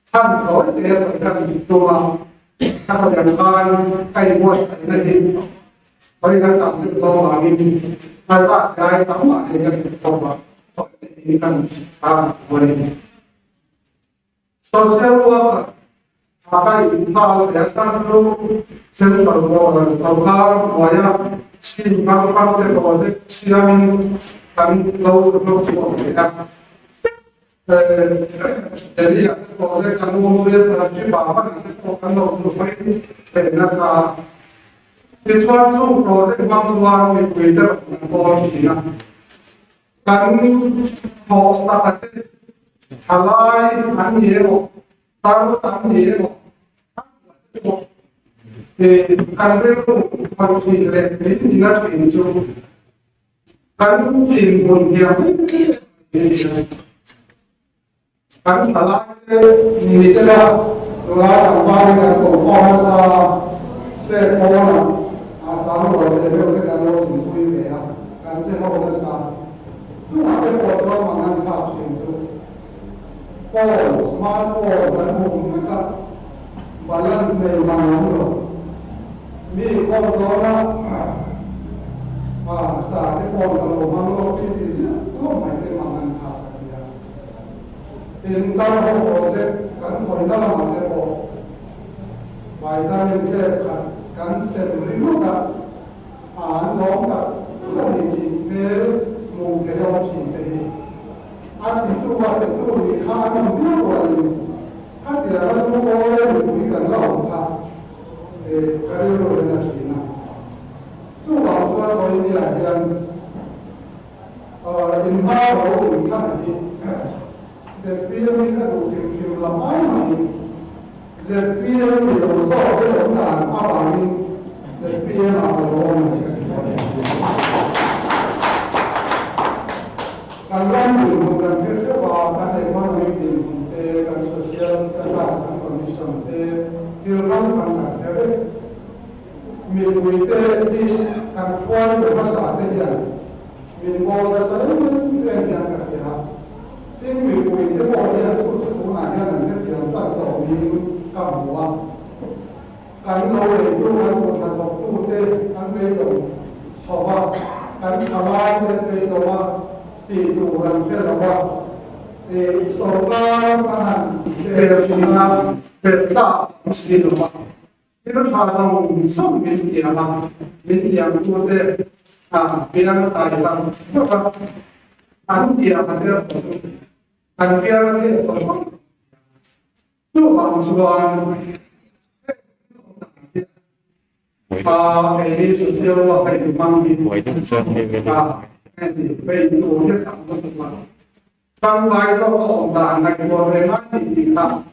Speaker 7: sana dia akan cuma kalau jangan kayak buat ini boleh kan tak tahu lagi masa saya tahu ada yang coba ini kan boleh sosial worker apa itu hal yang perlu sentral orang maya si apa boleh siang kami tahu semua jadi boleh kamu boleh terjadi apa nanti kalau untuk ini nasa itu boleh bantuan Twitter boleh kami mau start halai anjero taruh anjero kan itu harus ini tidak itu kan pun dia kan salah misalnya orang yang berkorban saya orang asal orang yang kalau sendiri ya kan saya orang asal itu ada orang mangan tak itu smartphone dan mereka balance memang ni orang saat ini kalau orang itu itu mereka mangan tak Pintar proses kan final mate vitamin K kan sebelum long ini per mungkin yang cinta itu waktu itu kan dulu kan dia lalu boleh kan lalu karier orang Cina soal ini yang impar insan ini Zephyr kita dulu lama ini, Zephyr kita usah berlakukan apa ini, Zephyr apa orang kalau bukan kerja bahkan ekonomi kan sosial status kan kondisi firman kan ada, milik di kan form bahasa ada, milik bahasa itu yang kerja. Tiếng Việt của mình cái bộ này là phụ sự của nạn nhân là cái kiểu sản tổ mình cầm hóa cái lâu này luôn là một sản phẩm tu tê ăn bê đồng sọ hoa cái khả lai tên bê đồng hoa thì đủ làm phê là hoa thì sọ hoa và hẳn bê đồng hoa bê tạ xì đồng hoa thì nó thả lòng sống mình kìa mà mình kìa tu tê bê ăn tài lắm nó là ăn kìa mà thế kan biar dia tu tuan ini sosial apa itu mandi baik itu dia tak betul sampai kau orang nak boleh mandi kita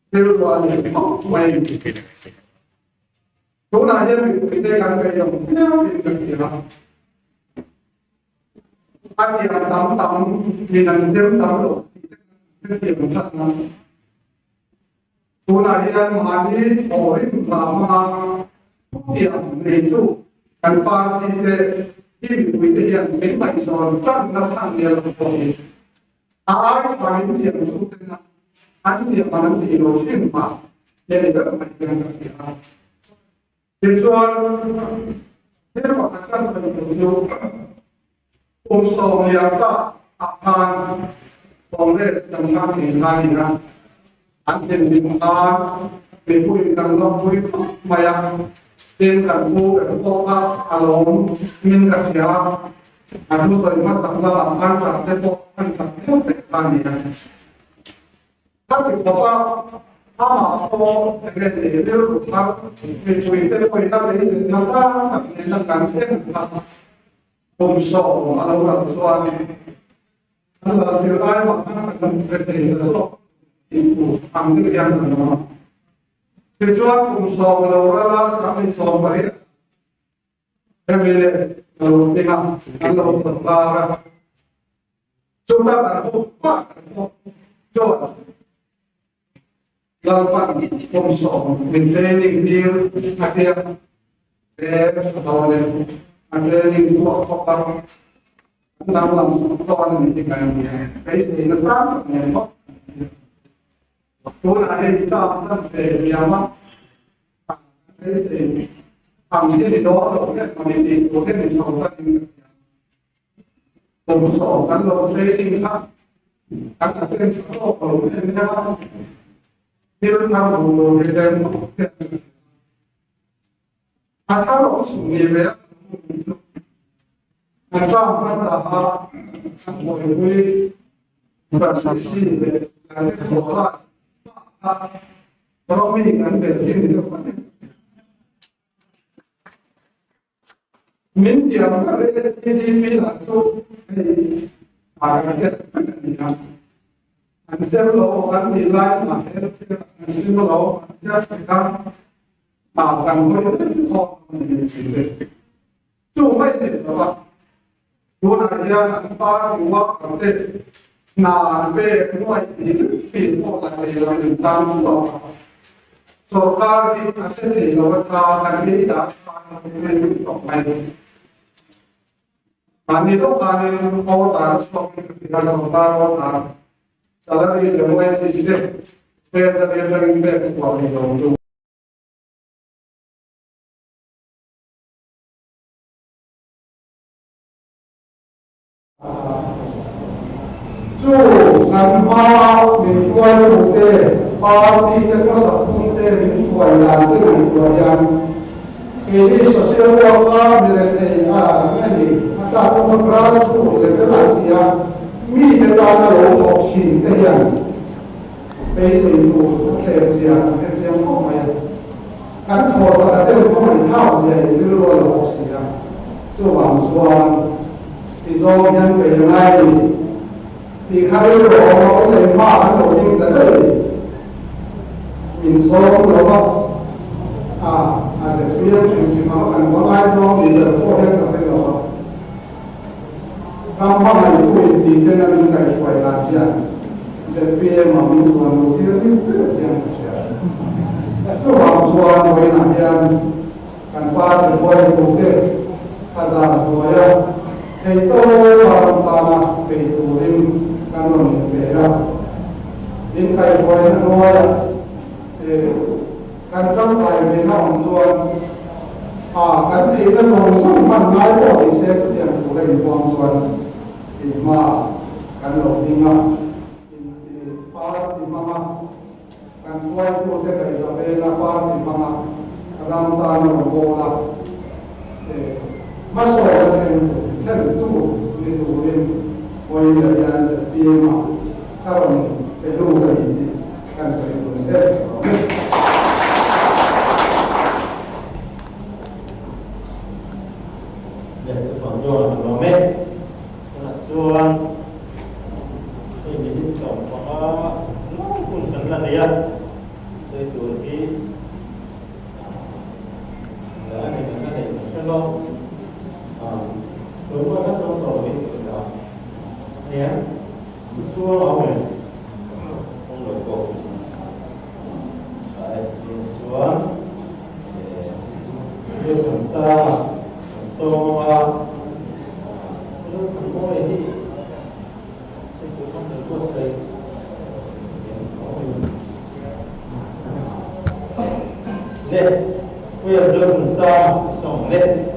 Speaker 7: terlalu banyak main tu nak jadi kita kan kayak kita ada yang tam minang dia tam tu dia bukan tunarian mandi orang lama dia itu kan parti itu yang memang soal tak nasang dia lakukan. Awal kami dia maksudnya ada dia mana di Indonesia mah jadi bermain dia. Soal dia akan berujung untuk yang tak akan Kongres tentang Indonesia, anjing di muka, ibu yang lambui mayang, tim karbu, ketua alom, min kerja, anu terima tanggal 8 sampai pokok sampai tekanian. Tapi bapak sama apa dengan ini rumah ibu itu kita ini nasa tapi kantin Pomso, alur suami. Kalau dia maka akan berarti itu hampir yang sama. Tujuan untuk mengelola kami sombong Emile kalau tengah kalau berlara coba apa coba lakukan konsol training deal akhir tahun training dua pekan dalam tahun ini kan ini sekarang Tuhan ada kita akan berjamaah. Kami di luar, kami di luar di sana. Untuk kalau trading kan, akan kalau kita kita tahu kita atau sebenarnya apa semua ini bersasi dengan orang. Kalau ini kan berarti itu India kalau ini itu agak terkenal. Anjir lo kan nilai mahal, anjir lo kan makan boleh cuma itu apa? Dua aja apa dua kali nah, semua itu film lagi dalam tamu. Sorkar di atas ini lewat kami dah menunjuk main. Kami tu kami orang stok kita orang salah ini semua ini sistem. Saya yang invest buat itu. 祝三八民主爱国的巴蒂的个十公的民主爱兰的民主爱人，给你首先我讲的那里，三个国家属的个哪里啊？米的大家有学习的人，被谁都这样这样讲的，俺托啥的都不会套些，你如果有学习啊，就往说，你说人本来的。 thì khai rồi có thể mà nó những cái đấy mình số nó sẽ phiên chúng nó cần có ai cho mình sẽ phô hết cả cái đó trong hôm nay cũng thì cái này mình phải phải là gì sẽ phiên mà mình xuống đầu tiên thì rất là nhiều số vào xuống rồi là tiền cần qua thì quay cũng thế thay ra rồi thì tôi vào ta về tù đinh kan non beda in kai foi na noya kan chang kai be na on chuan kan ti na no sun man nai bo ti se su tiang tu le tuang chuan ti ma kan lo dinga in pa ti mama kan suai ko te kai sa be na pa ti mama ram ta no bo la ma so ten tu ni tu ni Oi dan sepima kalau perlu ini kan saya boleh. Ya, tuan-tuan, ramai. Tuan, ini semua pun kenal ya. Saya turki. Dan ini kenal internasional. Semua kan semua tahu ini. Ya, semua orang lokal. Semua, dia besar, semua, semua ini, semua saya. Deh, dia besar, semua deh.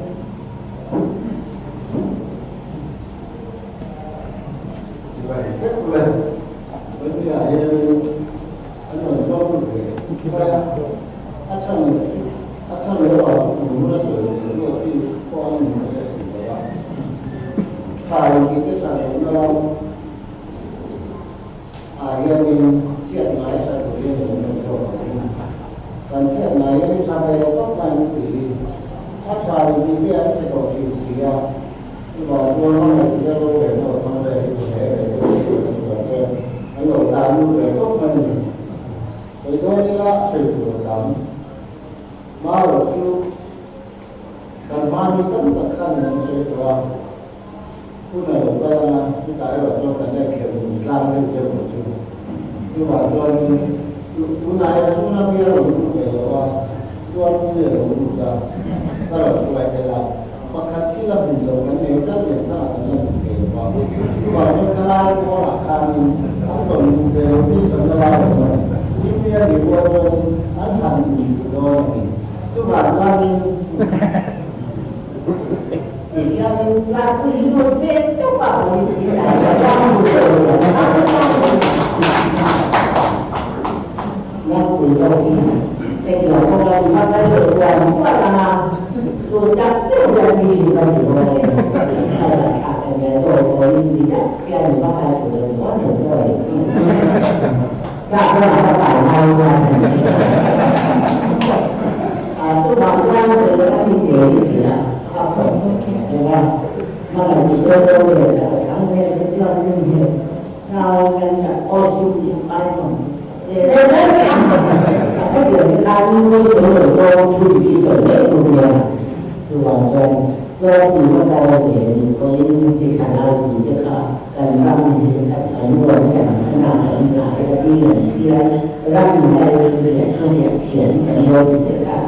Speaker 10: Tôi đi ra sự của
Speaker 4: đó phút này lúc đó là chúng ta đã cho cái này kiểu làm xem một chút nhưng mà cho phút này chúng ta biết rồi cũng phải là cho cũng phải là cũng ta ta là cho cái là mà khác chỉ là mình做緊嘢真係真係咁樣嘅話，話咗卡拉波啦，看安頓嘅啲上嘅話，出邊嘅嗰種安排唔多嘅，都話關於而家嘅拉布依個咩都話可以點解拉布做人，拉布多啲，即係我哋而家喺度話唔得啦。做家都在地里头有个，哎呀，看人家我人家骗你把财富的我就对，啥个那个摆摊的，啊，都把家这个你给一点，他可是对吧？那么你说多的，常年的这样的东西，像跟着奥数一般的。也在这样，他有的他因为有时处理准备不对。คือว่าเราปีว่าเราเห็นตัวที่ชนะสูงจะขาการร่ำดีอนุวัตแข่งขนาดไหนหลายที่เหมือนที่ร่ำได้เลยเขาเนี่ยเขียนกันโยนจะขา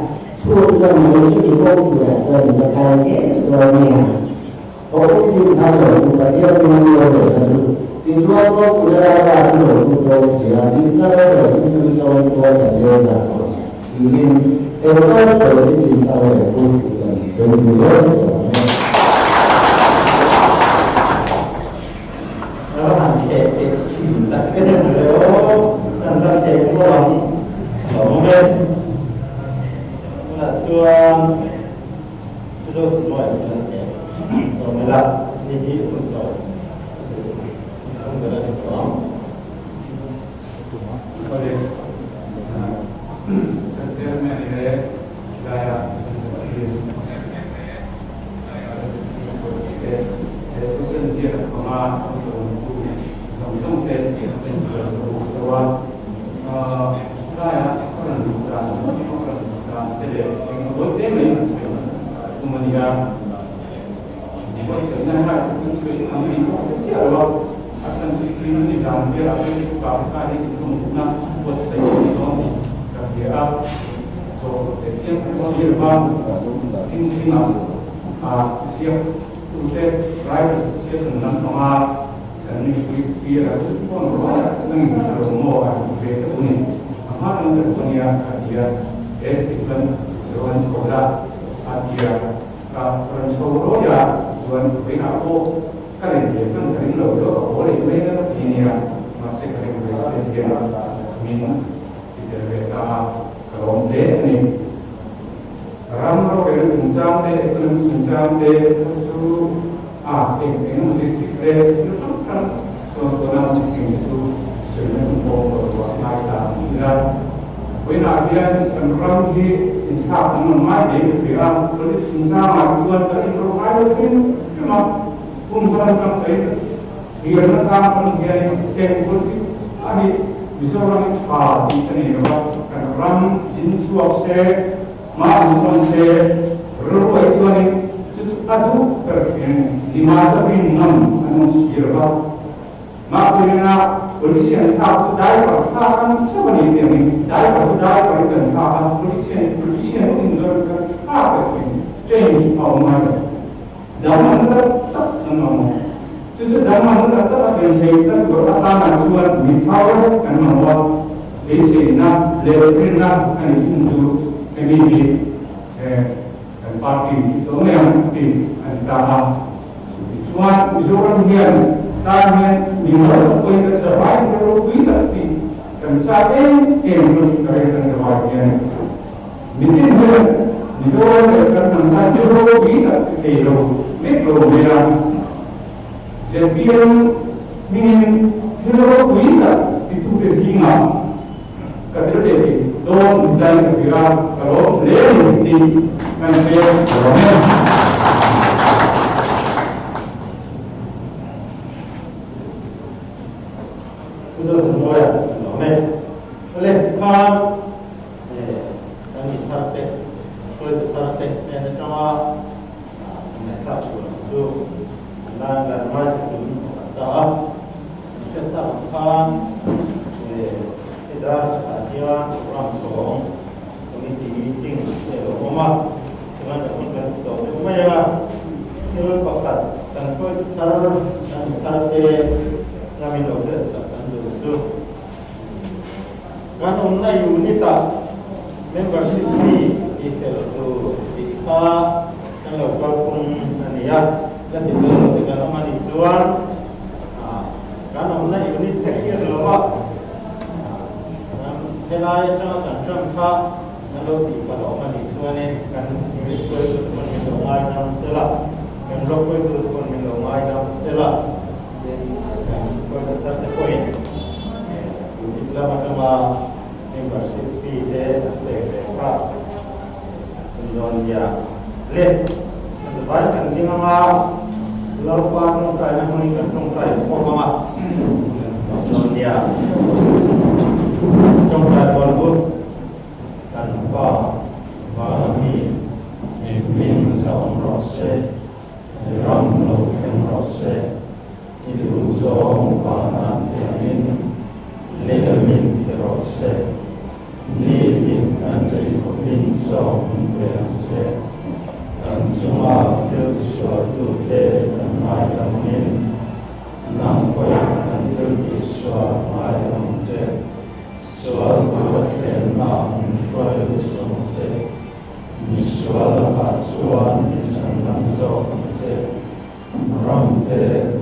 Speaker 4: ช่วยเรื่องนี้ที่พวกเกิดเรื่องการแก้ตัวเนี่ยเพราะที่ทำหลงประเทศมันมีหลงกันที่ช่วยพวกเกิดอะไรหลงตัวเสียที่นั่นเลยที่ช่วยตัวแบบเยอะจังที่เออก็ช่วยที่ทำให้พวก然后，俺这去了，跟着我，咱这过往，我们那说，这都多少年？我们了，你不懂，是我们的懂。
Speaker 1: 我的，这些面的，大家。出现的恐怕总重点也是说，当然可能这里我这没有水，我们那个，我首先还是跟水他们这样吧，像是你们那样别了，把那里弄那我谁那种特别啊，说这些是吧，平时啊，些。Untuk rakyat sesuatu yang sama, dan ini biar pun orang yang berumur begitu ini, apa yang terpunya dia, iklan jualan sekolah, dia jualan sekolah ya, jualan berapa, kalau dia kan kering lalu, boleh mereka ini ya masih kering berapa dia minum, tidak mereka kalau dia ni. Ramro itu tunjang deh, itu ini district itu kan suasana musim itu sering berbuat macam dan benar dia sekarang di intah mengamai dia berarti tunjang tuan dari provider ini cuma bukan itu dia nak dia politik bisa orang cepat ini kan ram insuasi Maksudnya, rupa itu ni, adu kerjaan di masa ini manusia. Maksudnya, polisi yang tak dapat tahan siapa ni yang dapat tahan polisi yang menunjukkan apa itu change awalnya. Zaman tak nama. Jadi zaman tak yang kita beratanan jual misalnya kan nama desa nak lepas nak kan itu ini parti itu yang antara semua orang yang tanya minat poin tersebar itu tidak di kemudian yang berkaitan sebagian mungkin orang yang tentang jauh tidak kilo merah jadi yang ingin jauh tidak itu kesinga kerja Don dan kira kalau lebih di menjadi orang itu semua ya, oleh kan, kami partai, politik partai, dan semua mereka sudah
Speaker 5: ta sẽ tạo khan để ra dia ram song community meeting để lo mà chúng ta cũng cần tổ chức mà ya như bậc thật cần phải thar che kami lo để sa kan do kan onna unita membership fee itel to dikha kan lo pun ania dan itu dengan mani suan kan onna unit tekir lo ba helai kan kha kan lo di kalau mani suan kan unit ko pun lo ngai nam sela kan lo ko pun lo ngai nam sela That's the point. Itulah mahkamah membership fee dia lepas kemudian dia leh sebab kan dia mah lalu orang try nak meningkat try semua kemudian dia try boleh kan kami min saum rose ram lo ken rose itu zong panan temin legamin terose nilin andai kopin zong berse dan semua sesuatu dan mayamin nampai andai sesuatu mayam se suatu terima suatu semase suatu pasuan di sana zong se rampe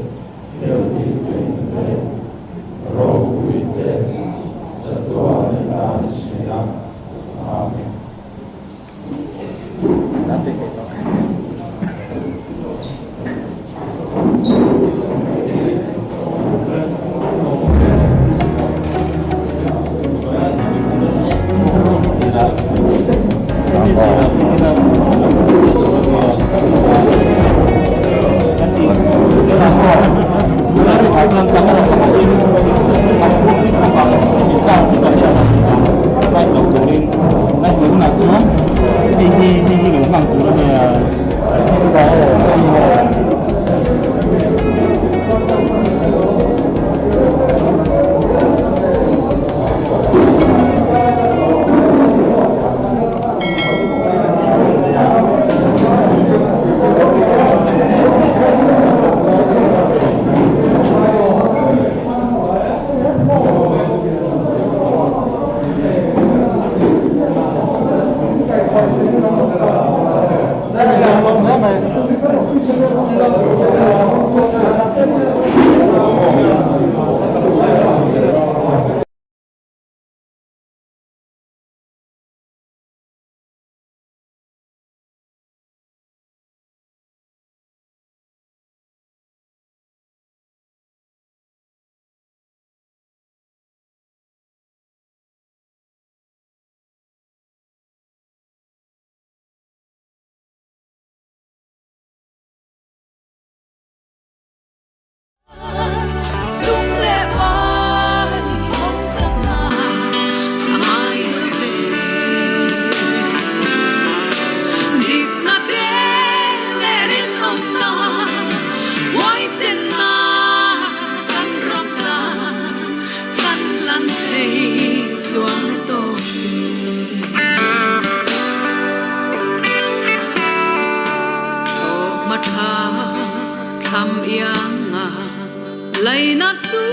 Speaker 10: Lay na tu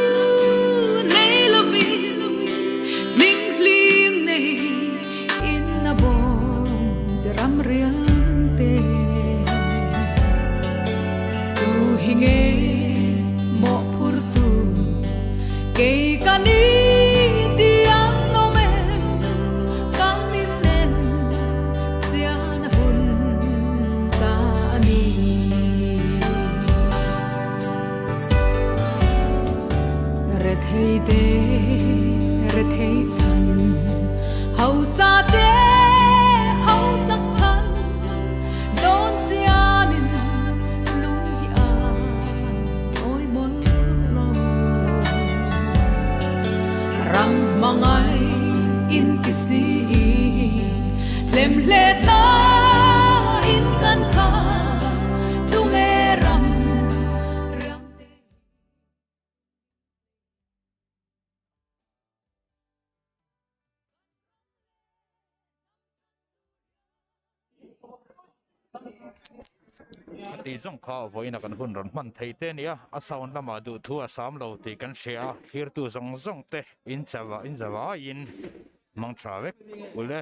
Speaker 10: nei lo vi ning hling nei in na bom ram riang te tu hinge mo pur tu ke kani tiang no me kang ni nen sia na hun ta ni re thei chan hau sa te hau sak chan don chianin lung hi a oi mon lo rang mangai in kisi lem le ta
Speaker 2: ti zong kha voina kan hun ron man thei te nia a sound lama du thu a sam lo ti kan share thir tu zong zong te in chawa in mang trawek ule